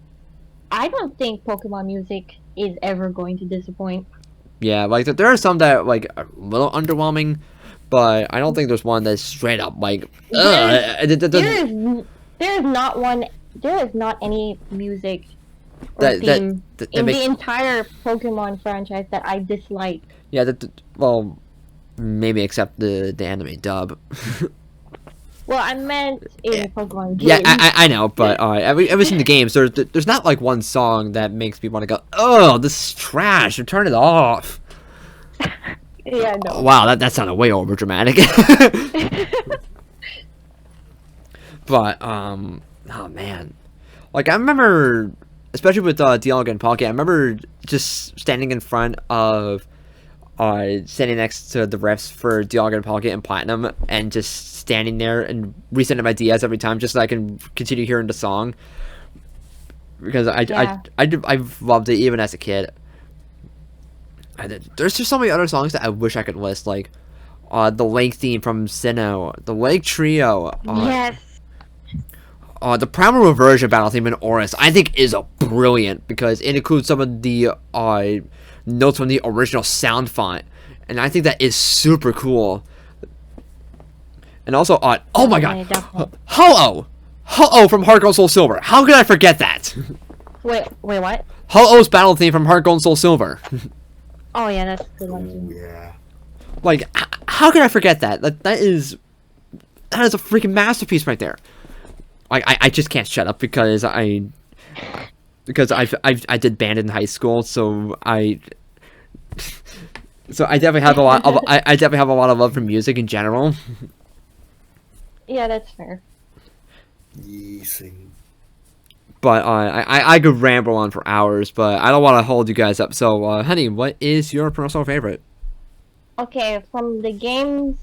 I don't think Pokemon music is ever going to disappoint. Yeah, like there are some that like are a little underwhelming, but I don't think there's one that's straight up like. There is not any music or theme in the entire Pokemon franchise that I dislike. Yeah, well, maybe except the anime dub. Well, I meant in Pokemon games. Yeah, I know, but ever since the games, there's not like one song that makes me want to go, oh, this is trash, or turn it off. Yeah, no. Wow, that sounded way over dramatic. But oh man, like I remember, especially with Dialga and Palkia, I remember just standing in front of standing next to the refs for Dialga and Palkia and Platinum, and just standing there and resending my DS every time, just so I can continue hearing the song. Because I've loved it even as a kid. There's just so many other songs that I wish I could list, like the Lake theme from Sinnoh, the Lake Trio. Yes. The Primal Reversion battle theme in Oris, I think, is a brilliant because it includes some of the notes from the original sound font, and I think that is super cool. And also, oh my god, Ho-Oh from Heart Gold Soul Silver. How could I forget that? Wait, what? Ho-Oh's battle theme from Heart Gold and Soul Silver. Oh yeah, that's a good one Oh, too. yeah. Like, how could I forget that? That is that is a freaking masterpiece right there. Like I just can't shut up because I did band in high school, so I definitely have a lot of I definitely have a lot of love for music in general. Yeah, that's fair. Yeasing. But I could ramble on for hours, but I don't want to hold you guys up. So, honey, what is your personal favorite? Okay, from the games,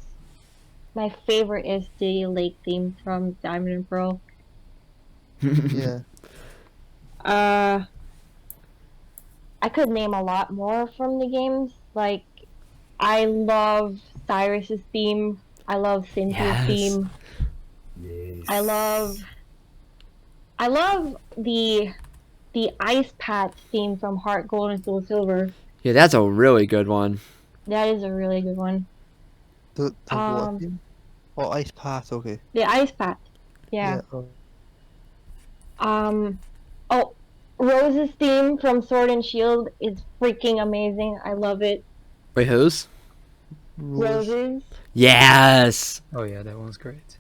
my favorite is the lake theme from Diamond and Pearl. Yeah. I could name a lot more from the games. Like, I love Cyrus's theme. I love Cynthia's Yes. theme. Yes. I love the Ice Patch theme from Heart Gold and Soul Silver. Yeah, that's a really good one. That is a really good one. The what theme? Oh, Ice Path. Okay. The Ice Patch. Yeah. Oh, Rose's theme from Sword and Shield is freaking amazing. I love it. Wait, whose? Rose's. Yes. Oh yeah, that one's great.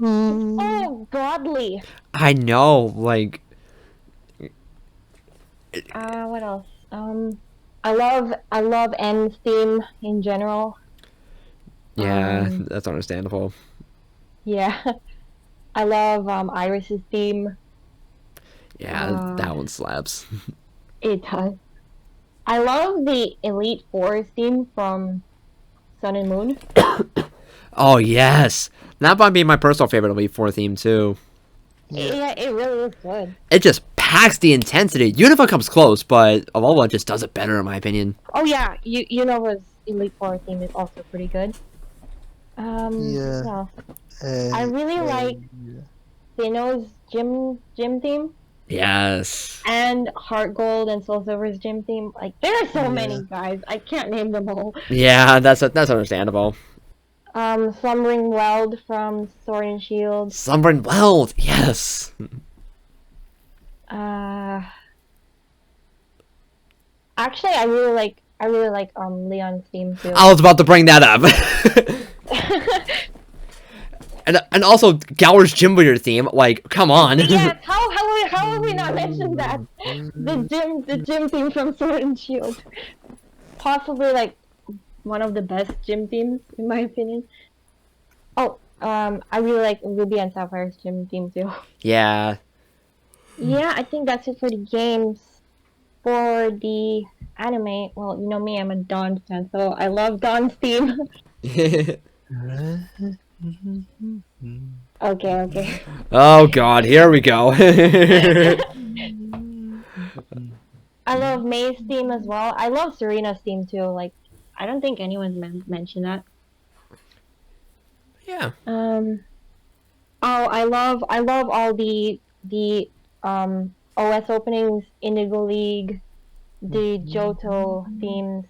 Oh, godly. I know, like, What else? I love N's theme in general. yeah, that's understandable. Yeah. I love Iris's theme. Yeah, that one slaps. It does. I love the Elite Four theme from Sun and Moon. Oh yes, that might be my personal favorite Elite Four theme too. Yeah, it really is good. It just packs the intensity. Unova comes close, but Alola just does it better in my opinion. Oh yeah, Unova's Elite Four theme is also pretty good. Yeah. What else? I really like Sinnoh's gym theme Yes. and Heart Gold and Soul Silver's gym theme. Like there are so many guys, I can't name them all. Yeah, that's understandable. Slumbering Weld from Sword and Shield. Slumbering Weld, yes. Actually, I really like Leon's theme too. I was about to bring that up. and also Gower's gym leader theme. Like, come on. Yes, how have we not mentioned that? The gym theme from Sword and Shield. Possibly like one of the best gym themes in my opinion. Oh, I really like Ruby and Sapphire's gym theme too. Yeah. Yeah, I think that's it for the games. For the anime, well, you know me, I'm a Dawn fan, so I love Dawn's theme. Okay. Oh god, here we go. I love May's theme as well. I love Serena's theme too. Like, I don't think anyone's mentioned that. Yeah. Oh, I love all the OS openings, Indigo League, the Johto themes,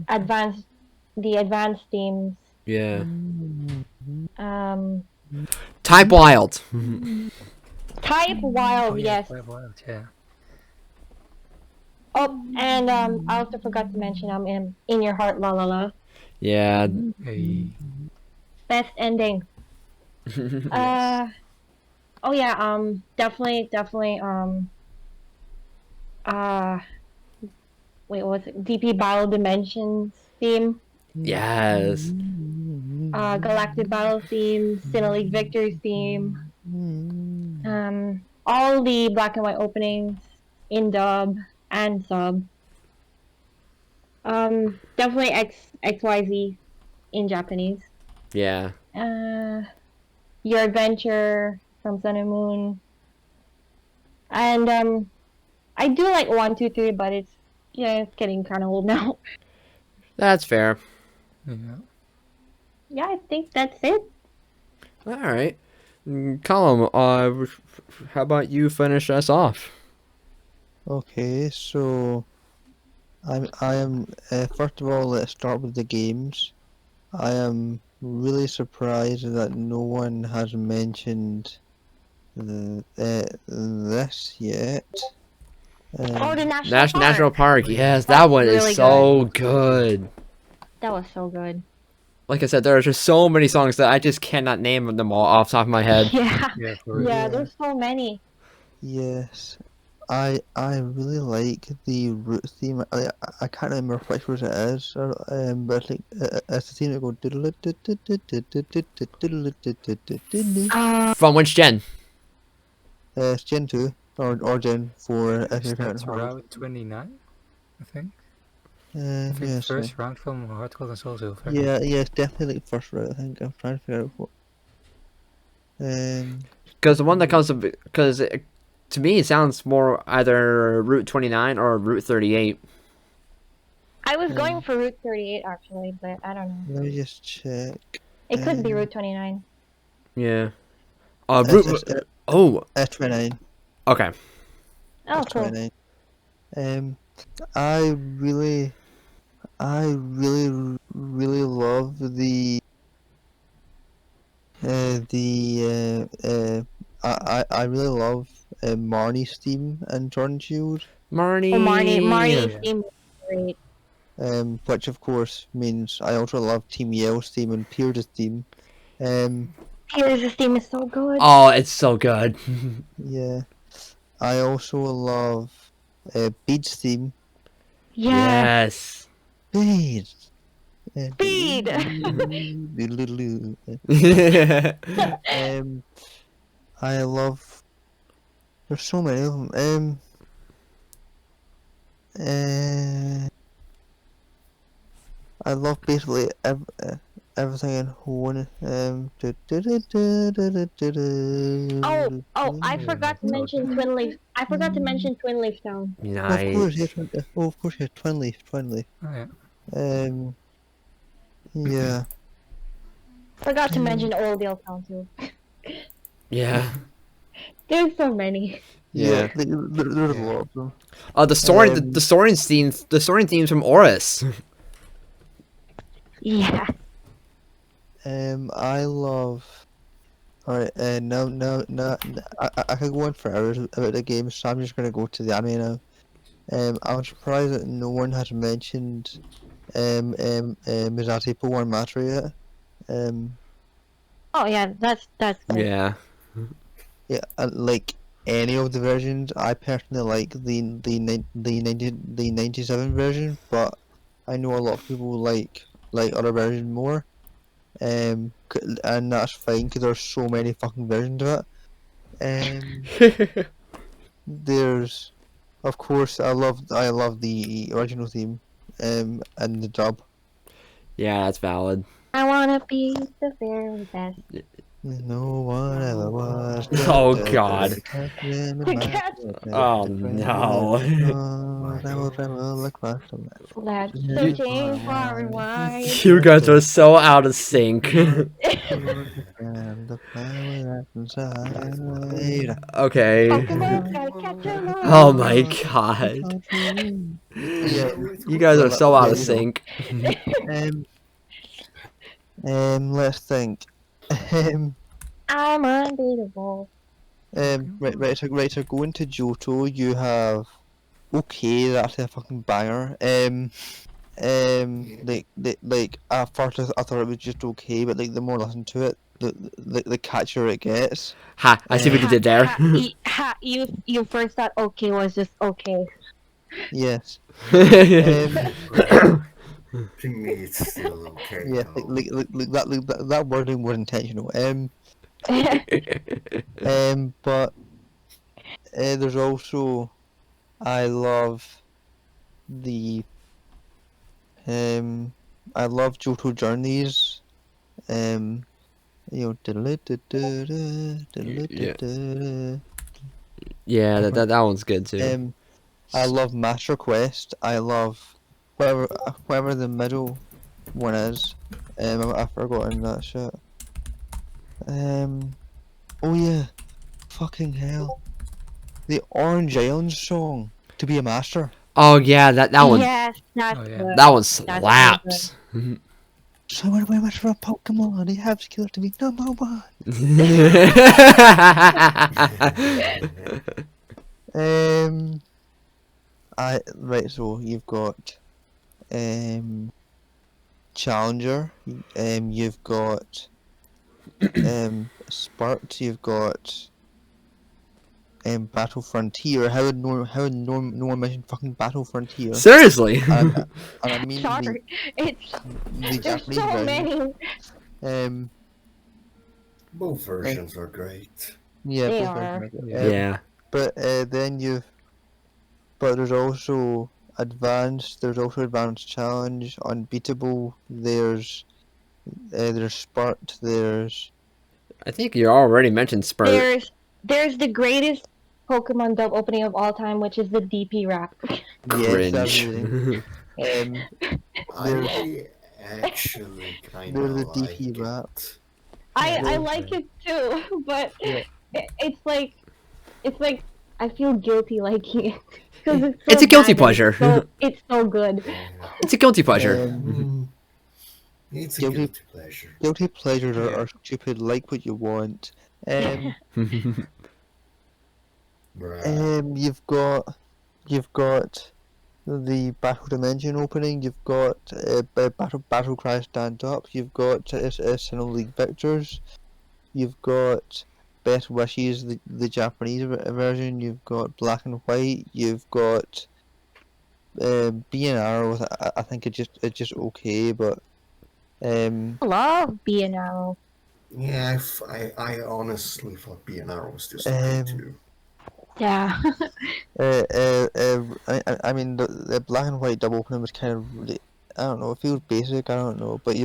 advanced themes. Yeah. Type Wild. Wild, Oh, yeah, yes. Type Wild, yeah. Oh, and I also forgot to mention in your heart, la la la. Yeah. Hey. Best ending. Oh yeah, definitely, wait, what was it? DP Battle Dimensions theme. Yes. Galactic Battle theme, Sinnoh League Victor's theme. All the black and white openings in dub and sub. Definitely XYZ in Japanese. Yeah. Your Adventure from Sun and Moon. And I do like 1, 2, 3, but it's getting kind of old now. That's fair. Yeah. Yeah, I think that's it. All right. Column, how about you finish us off? Okay, so I am first of all, let's start with the games. I am really surprised that no one has mentioned this yet. Oh, the national Nash park. National Park. Yes, That's that one really is so good. That was so good. Like I said, there are just so many songs that I just cannot name them all off the top of my head. Yeah. Yeah, for Yeah, Yeah. there's so many. Yes. I really like the root theme. I can't remember which route it is, but it's like it's the theme that goes. From which gen? It's Gen 2 or Gen 4 if you're counting That's hard. Route 29, I think. I think Yes. first round from Hard Gold and Soul Silver. Yeah, it's definitely like first route. I think I'm trying to figure out what. Because the one that comes to me it sounds more either Route 29 or Route 38. I was going for Route 38 actually, but I don't know. Let me just check. It could be Um, Route 29. Yeah. It's Oh, S29. Oh, okay. cool. S29. I really love I really love Marnie's theme and Jordan Shield. Marnie. Oh, Marnie's Yeah. theme was great. Which of course means I also love Team Yell's theme and Pierce's theme. Pierce's theme is so good. Oh, it's so good. Yeah. I also love Bede's theme. Yeah. Yes. Bede. Bede. I love. There's so many of them. I love basically everything in Horn. Oh, I forgot to mention Twin Leaf. I forgot to mention Twin Leaf Town. Of course, Nice. of course, yeah, Twin Leaf. Oh, yeah. Yeah. Forgot to mention Oldale Town too. Yeah. There's so many. Yeah. Like, there's a lot of them. The Soren themes. The Soren themes from Oris. Yeah. I love. Alright, no, I could go on for hours about the game, so I'm just gonna go to the anime now. I'm surprised that no one has mentioned Mizati Po and Matter yet. Oh yeah, that's good. Yeah. Yeah, like any of the versions, I personally like the 97 version, but I know a lot of people like other versions more. And that's fine because there's so many fucking versions of it. There's, of course, I love the original theme, and the dub. Yeah, that's valid. I wanna be the very best. No one ever was. Oh, God. Oh, no. Let's searching far and wide. You guys are so out of sync. Okay. Pokemon's gotta catch 'em all. Oh my god. Yeah. You guys are so out of Yeah, sync. Let's think. I'm unbeatable. Right, so going to Johto, you have okay, that's a fucking banger. Like at first I thought it was just okay, but like the more I listen to it, the catchier it gets. Ha, I see what you did there. You first thought okay was just okay. Yes. To me, it's still okay. Yeah, though. that wording was intentional. But there's also I love the I love Johto Journeys. You know, Yeah, that one's good too. I love Master Quest. I love whatever the middle one is. I've forgotten that shit. Oh yeah, fucking hell, the Orange Island song to be a master. Oh yeah, that one. Yes, that's Oh, yeah. good. That one so slaps. So when we went for a Pokemon, they have skill to be number one. Right. So you've got Challenger. You've got Spurt. You've got Battle Frontier. How would no one mention fucking Battle Frontier? Seriously. And I mean Sorry, it's the there's Japanese so version. many. Both versions are great. Yeah, They both are. versions. Yeah. But there's also advanced. There's also advanced challenge, unbeatable. There's Spurt. There's I think you already mentioned Spurt. There's the greatest Pokemon dub opening of all time, which is the DP rap. Cringe. Absolutely. I actually kind There's of the like DP rap. it. I like it too, but it's like I feel guilty liking it because it's so It's a guilty bad and pleasure. It's so good. Yeah. It's a guilty pleasure. It's a Guilty- guilty pleasure. Guilty pleasures Yeah. are stupid. Like what you want. Bruh. You've got the Battle Dimension opening. You've got Battle Cry Stand Up. You've got Sinnoh League Victors. You've got Best Wishes, the Japanese version. You've got Black and White. You've got B and Arrow. I think it's just okay, but I love B and Arrow. Yeah, I honestly thought B&R was just okay too. Yeah. I mean the Black and White double opening was kind of really, I don't know, it feels basic, I don't know, but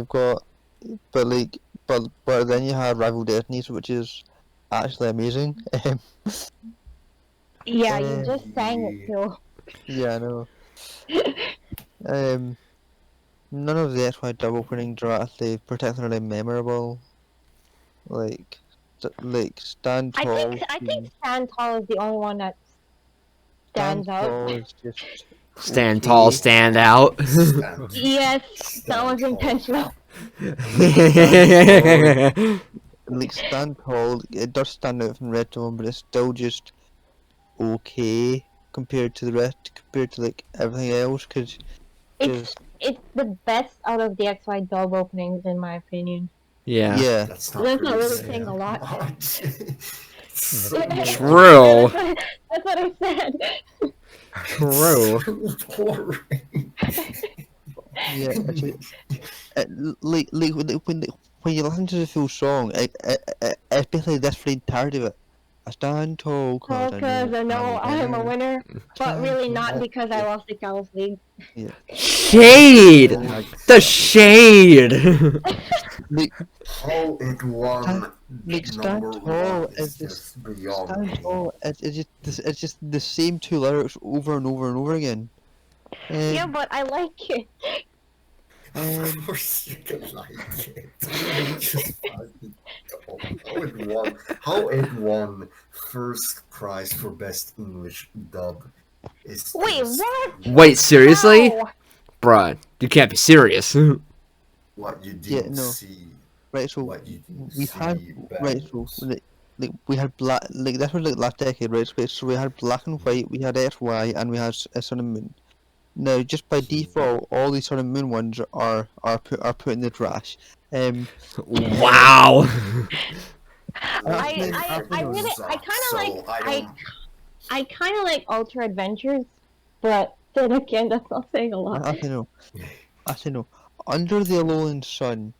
but then you had Rival Destinies, which is actually amazing. Yeah, you just sang it too. Yeah, I know. None of the XY double openings are actually particularly memorable. Like Stand Tall. I think Stand Tall is the only one that stands out. Tall is just Stand okay. tall, stand out. Stand- Yes, that stand was tall. intentional. Like Stand Tall, it does stand out from Red Dawn, but it's still just okay compared to the rest, compared to like everything else. It's the best out of the XY dub openings in my opinion. Yeah. That's not That's not really really saying saying a lot. much. So True. That's what I said. True. so boring. Yeah, like when you listen to the full song, it's basically this for the entirety of it. I stand tall Because I know I am a winner, but really not because I lost the Chaos League. Shade. The shade. How it won Like Stand number Tall one is is just just beyond Stand me. Tall. It's just the same two lyrics over and over and over again. Yeah, but I like it. Of course you can like it. Just how it won first prize for best English dub is Wait, just what? Wait, seriously? How? Bruh, you can't be serious. what you Yeah, didn't no. see. Right, so What you didn't we see had back right, so like we had black, like this was like last decade, right? So we had Black and White, we had XY, and we had Sun and Moon. Now, just by default, all these Sun and Moon ones are put in the trash. Wow. I kind of like Ultra Adventures, but then again, that's not saying a lot. I don't know. Under the Alolan Sun,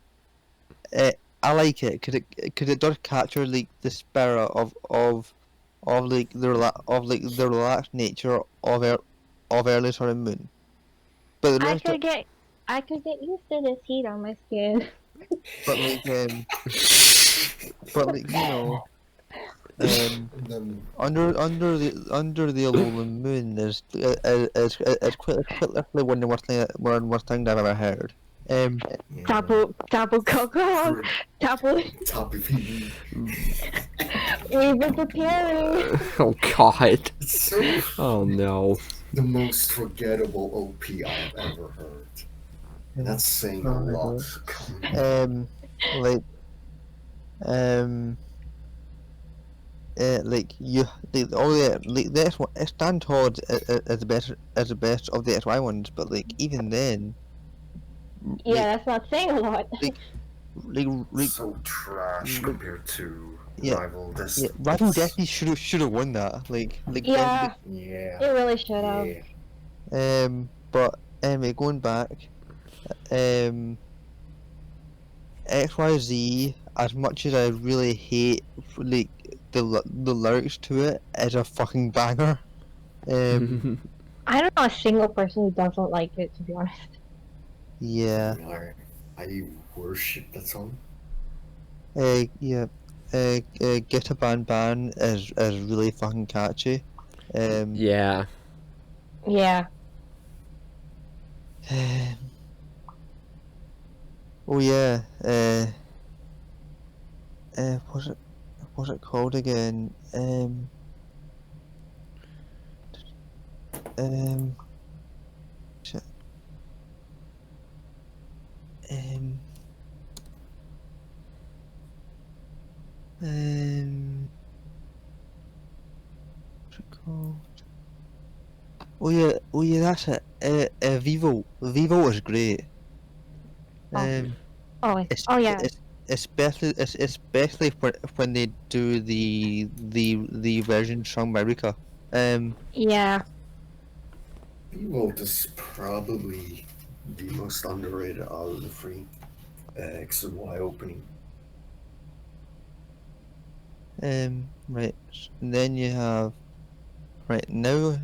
I like it because it does capture like the spirit of like the relaxed nature of early Sun and Moon. But the I rest could get used to this heat on my skin. but like you know, then under the Alolan Moon is quite literally one of the worst things I've ever heard. Tapu Coco, Tapu. Tapu Fini. We've been preparing. Oh god. It's so Oh no. the most forgettable OP I've ever heard. And that's saying a lot. Like like you, like all the like the X, stand tall as the best of the XY ones, but like even then, Yeah, like that's not saying a lot. like like So trash like compared to yeah Rival yeah. Destiny. Rival Destiny should have won that. Like Yeah, Yeah. it really should have. Yeah. but anyway, going back, um, XYZ. As much as I really hate like the lyrics to it, is a fucking banger. I don't know a single person who doesn't like it, to be honest. Yeah. I worship that song. Yeah. Get a Ban is really fucking catchy. Yeah. Yeah. Oh yeah. What's it called again? Shit. Um. What's it called? Oh yeah, that's it. Vivo. Vivo is great. Oh. Um, Oh yeah. especially when they do the version sung by Rika. Yeah. Revolt is probably the most underrated out of the three X and Y opening. Right. And then you have right now.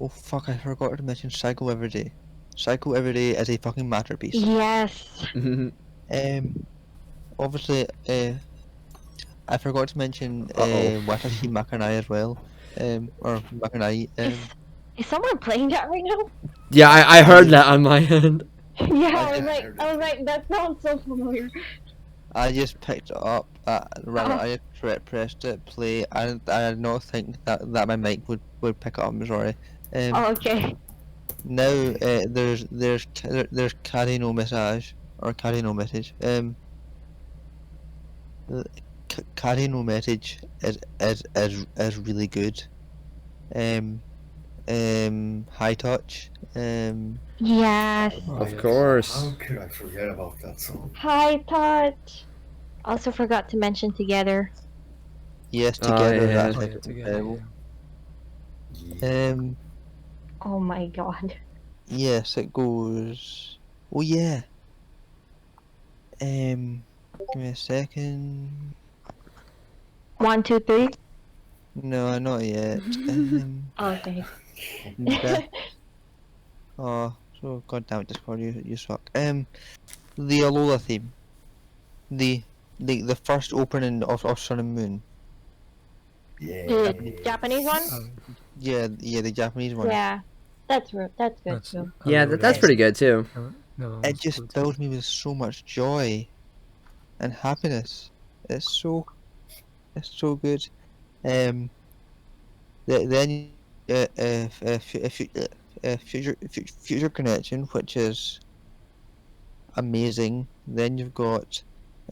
Oh fuck! I forgot to mention Cycle Every Day. Cycle Every Day is a fucking masterpiece. Yes. Obviously, I forgot to mention Uh-oh. Watashi Makanai as well. Or Makanai. Is someone playing that right now? Yeah, I heard that on my end. Yeah, I I was like, that sounds so familiar. I just picked it up. Rather, Oh. I just pressed it play. I did not think that my mic would pick it up. I'm sorry. Oh, okay. Now there's Carry No Message or Carry No Message. Carry No Message is really good. High Touch. Yes. Oh, Of yes. course. How could I forget about that song? High touch. Also forgot to mention together. Yes, Oh, Together. yeah. That's Oh, like yeah, together. incredible. Yeah. Oh my god. Yes, it goes. Oh yeah. Give me a second. 1, 2, 3. No, not yet. Okay. That, oh, so goddamn it, Discord, you suck. The Alola theme, the the first opening of Sun and Moon. Yeah. The Japanese one? Oh, Yeah, the Japanese one. Yeah. That's good that's too. Yeah, hello, that's pretty good too. No, It it's just good. fills me with so much joy and happiness. It's so good. Um, then future connection, which is amazing. Then you've got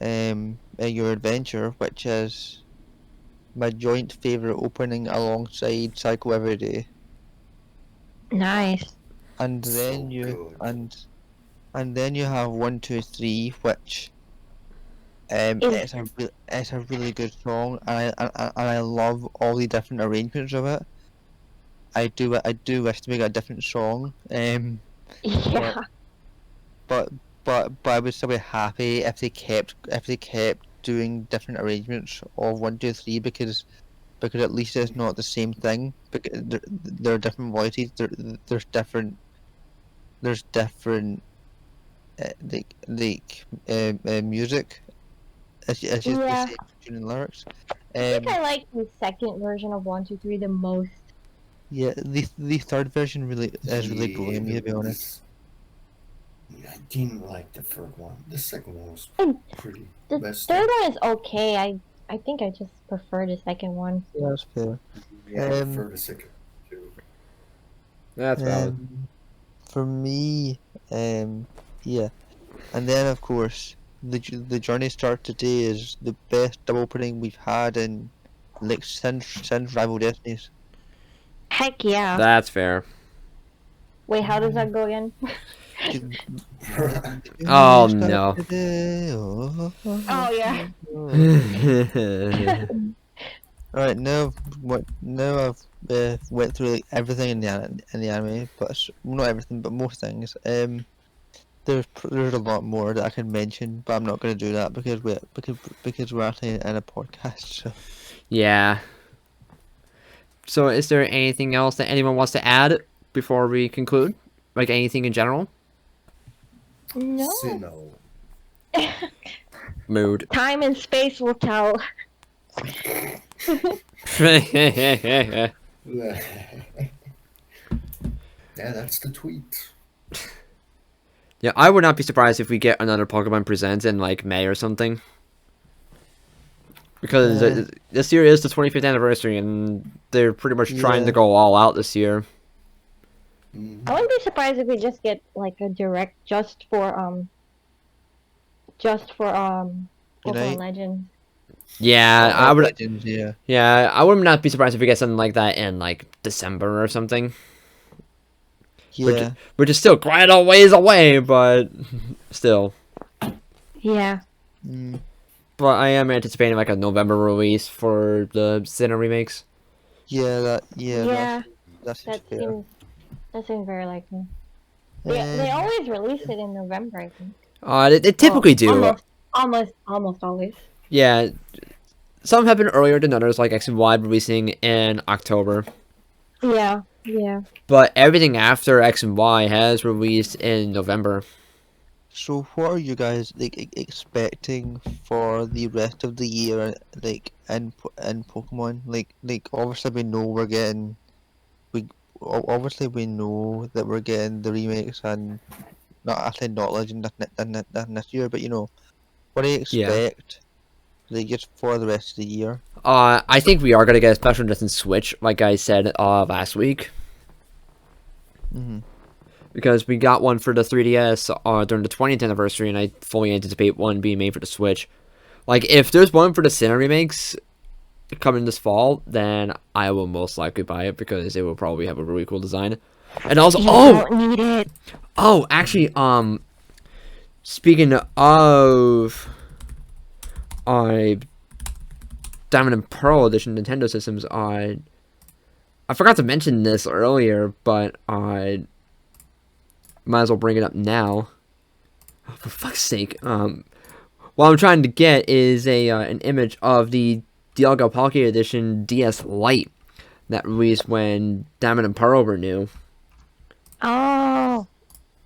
your adventure, which is my joint favorite opening alongside Psycho Every Day. Nice. And So then good. and then you have 1, 2, 3, which Is it's a really good song, and I love all the different arrangements of it. I do wish to make a different song. yeah. But I would still be happy if they kept doing different arrangements of 1, 2, 3 because at least it's not the same thing. Because there are different voices. There's different music. It's just the Yeah. same tune and lyrics. I think I like the second version of 1, 2, 3 the most. Yeah, the third version really is really growing me, to be honest. I didn't like the third one. The second one was pretty The best. third one is okay. I think I just prefer the second one. Yeah, that's fair. Yeah, I prefer the second too. That's valid. For me, yeah, and then of course the journey start today is the best double opening we've had in like since Rival Destinies. Heck yeah. That's fair. Wait, how does that go again? Oh, no. Oh yeah. Alright, now I've went through like everything in the anime, but not everything, but most things. There's a lot more that I can mention, but I'm not going to do that because we're actually in a podcast. So. Yeah. So, is there anything else that anyone wants to add before we conclude? Like anything in general? No. Sinnoh. Mood. Time and space will tell. Yeah, that's the tweet. Yeah, I would not be surprised if we get another Pokemon Presents in like May or something. Because this year is the 25th anniversary, and they're pretty much trying to go all out this year. I wouldn't be surprised if we just get like a direct just for Pokemon Legends. Yeah, I would. Legends, yeah. Yeah, I would not be surprised if we get something like that in like December or something. Yeah. Which is still quite a ways away, but still. Yeah. Mm. But I am anticipating like a November release for the Sinnoh remakes. Yeah. Yeah. That seems That fair. seems very likely. They always release it in November, I think. They typically do. Almost always. Yeah. Some have been earlier than others, like X and Y releasing in October. Yeah. But everything after X and Y has released in November. So what are you guys like expecting for the rest of the year, like in Pokemon? Like obviously we know obviously we know that we're getting the remakes and not Legend this year, but you know, what do you expect? Like just for the rest of the year? I think we are gonna get a special edition Switch, like I said last week. Mm-hmm. Because we got one for the 3DS during the 20th anniversary, and I fully anticipate one being made for the Switch. Like, if there's one for the Sinnoh remakes coming this fall, then I will most likely buy it because it will probably have a really cool design. And also, don't need it. Oh, actually, speaking of Diamond and Pearl Edition Nintendo systems, I forgot to mention this earlier, but I might as well bring it up now. Oh, for fuck's sake. What I'm trying to get is an image of the Dialga Pocket Edition DS Lite that released when Diamond and Pearl were new. Oh.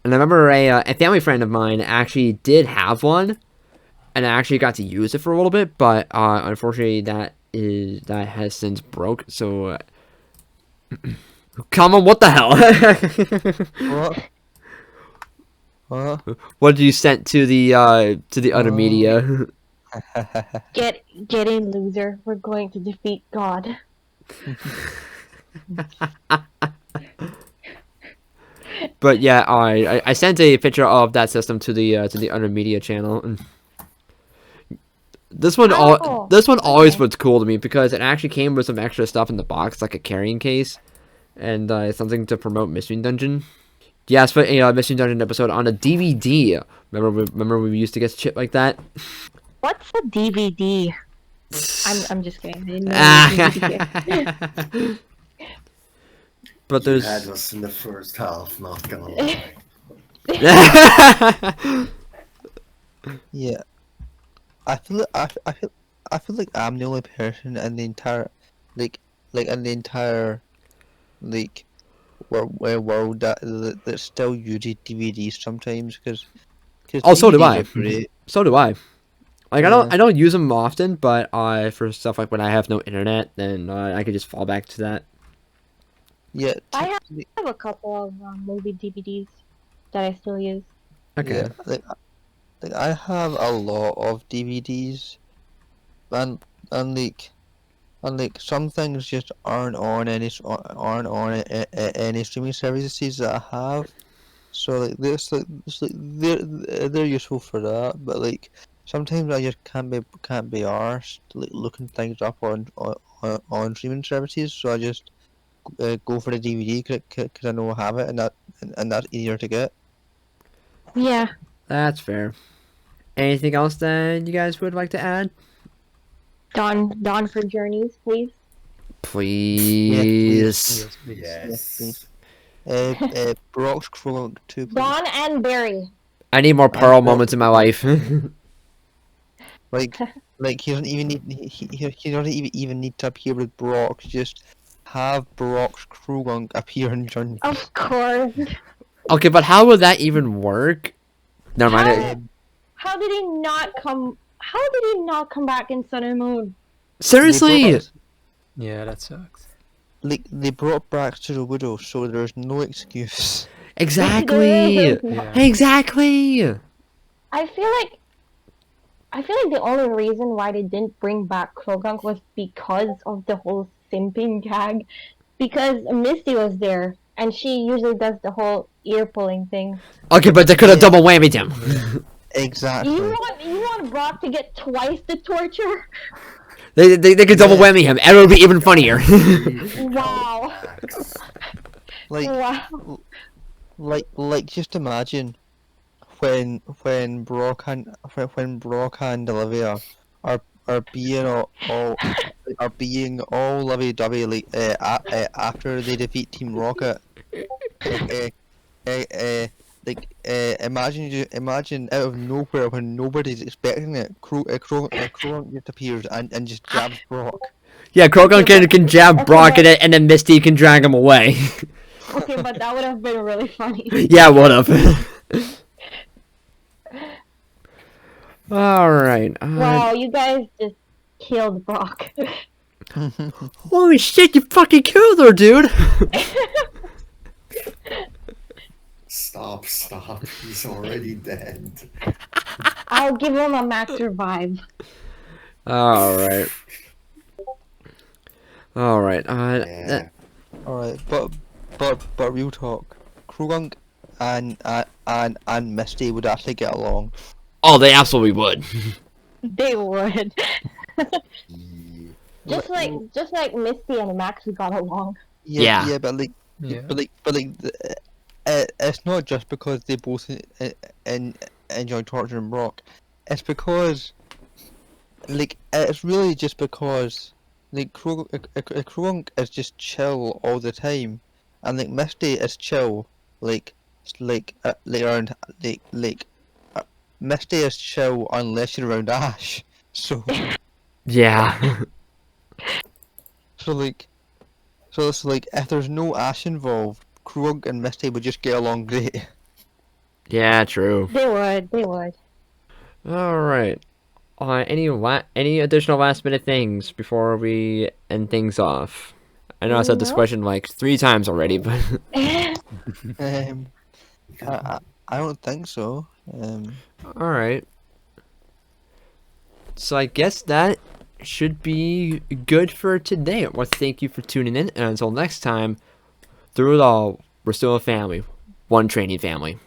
And I remember a family friend of mine actually did have one, and I actually got to use it for a little bit, but unfortunately that has since broke. So, come on, what the hell? What? What? What did you send to the other media? Get in, loser. We're going to defeat God. But yeah, I sent a picture of that system to the other media channel. And this one always was cool to me because it actually came with some extra stuff in the box, like a carrying case, and something to promote Mystery Dungeon. Yes, but a Mystery Dungeon episode on a DVD. Remember we used to get shit like that. What's a DVD? I'm just kidding. I didn't know DVD. But there's. You had us in the first half, not gonna lie. Yeah. I feel like I'm the only person in the entire world that still uses DVDs sometimes because Oh, so do DVDs I. are great. So do I. Like Yeah. I don't use them often, but for stuff like when I have no internet, then I could just fall back to that. Yeah. I have a couple of movie DVDs that I still use. Okay. Yeah, like I have a lot of DVDs, and some things just aren't on any streaming services that I have. So they're useful for that, but like sometimes I just can't be arsed like looking things up on streaming services. So I just go for the DVD because I know I have it, and that's easier to get. Yeah. That's fair. Anything else that you guys would like to add? Dawn for Journeys, please. Please. Yes, please. Yes. Brock's Krunk 2, please. Dawn and Barry. I need more Pearl Brock. moments in my life. Like he doesn't even need he doesn't even need to appear with Brock. Just have Brock's Krunk appear in Journey. Of course. Okay, but how would that even work? Never mind. How did he not come? How did he not come back in Sun and Moon? Seriously. Yeah, that sucks. Like they brought back to the Widow, so there's no excuse. Exactly. Yeah. Exactly. I feel like the only reason why they didn't bring back Krogunk was because of the whole simping gag. Because Misty was there, and she usually does the whole ear pulling thing. Okay, but they could have double whammied him. Exactly. You want Brock to get twice the torture? They could double whammy him, and it would be even funnier. Wow. Like Wow. like just imagine when Brock and Olivia are being all lovey-dovey like after they defeat Team Rocket. Imagine out of nowhere when nobody's expecting it, Krunk just appears and just grabs Brock. Yeah, Krogan can jab Brock in it, and then Misty can drag him away. Okay, but that would have been really funny. Yeah, would have. Alright. Wow, you guys just killed Brock. Holy shit, you fucking killed her, dude! Stop. He's already dead. I'll give him a max revive. Alright. Alright. Yeah. Alright, but real talk, Krunk and Misty would actually get along. Oh, they absolutely would. They would. Yeah. Just like Misty and Max got along. Yeah. Yeah, but it's not just because they both enjoy torturing Brock. It's because, like, it's really just because, like, Krunk is just chill all the time, and like Misty is chill, around, Misty is chill unless you're around Ash. So, Yeah. so it's like if there's no Ash involved, Krunk and Misty would just get along great. Yeah, true. They would. Alright. Any additional last minute things before we end things off? I know I said this No. question like 3 times already, but I don't think so. alright. So I guess that should be good for today. Well, thank you for tuning in, and until next time, through it all, we're still a family. One training family.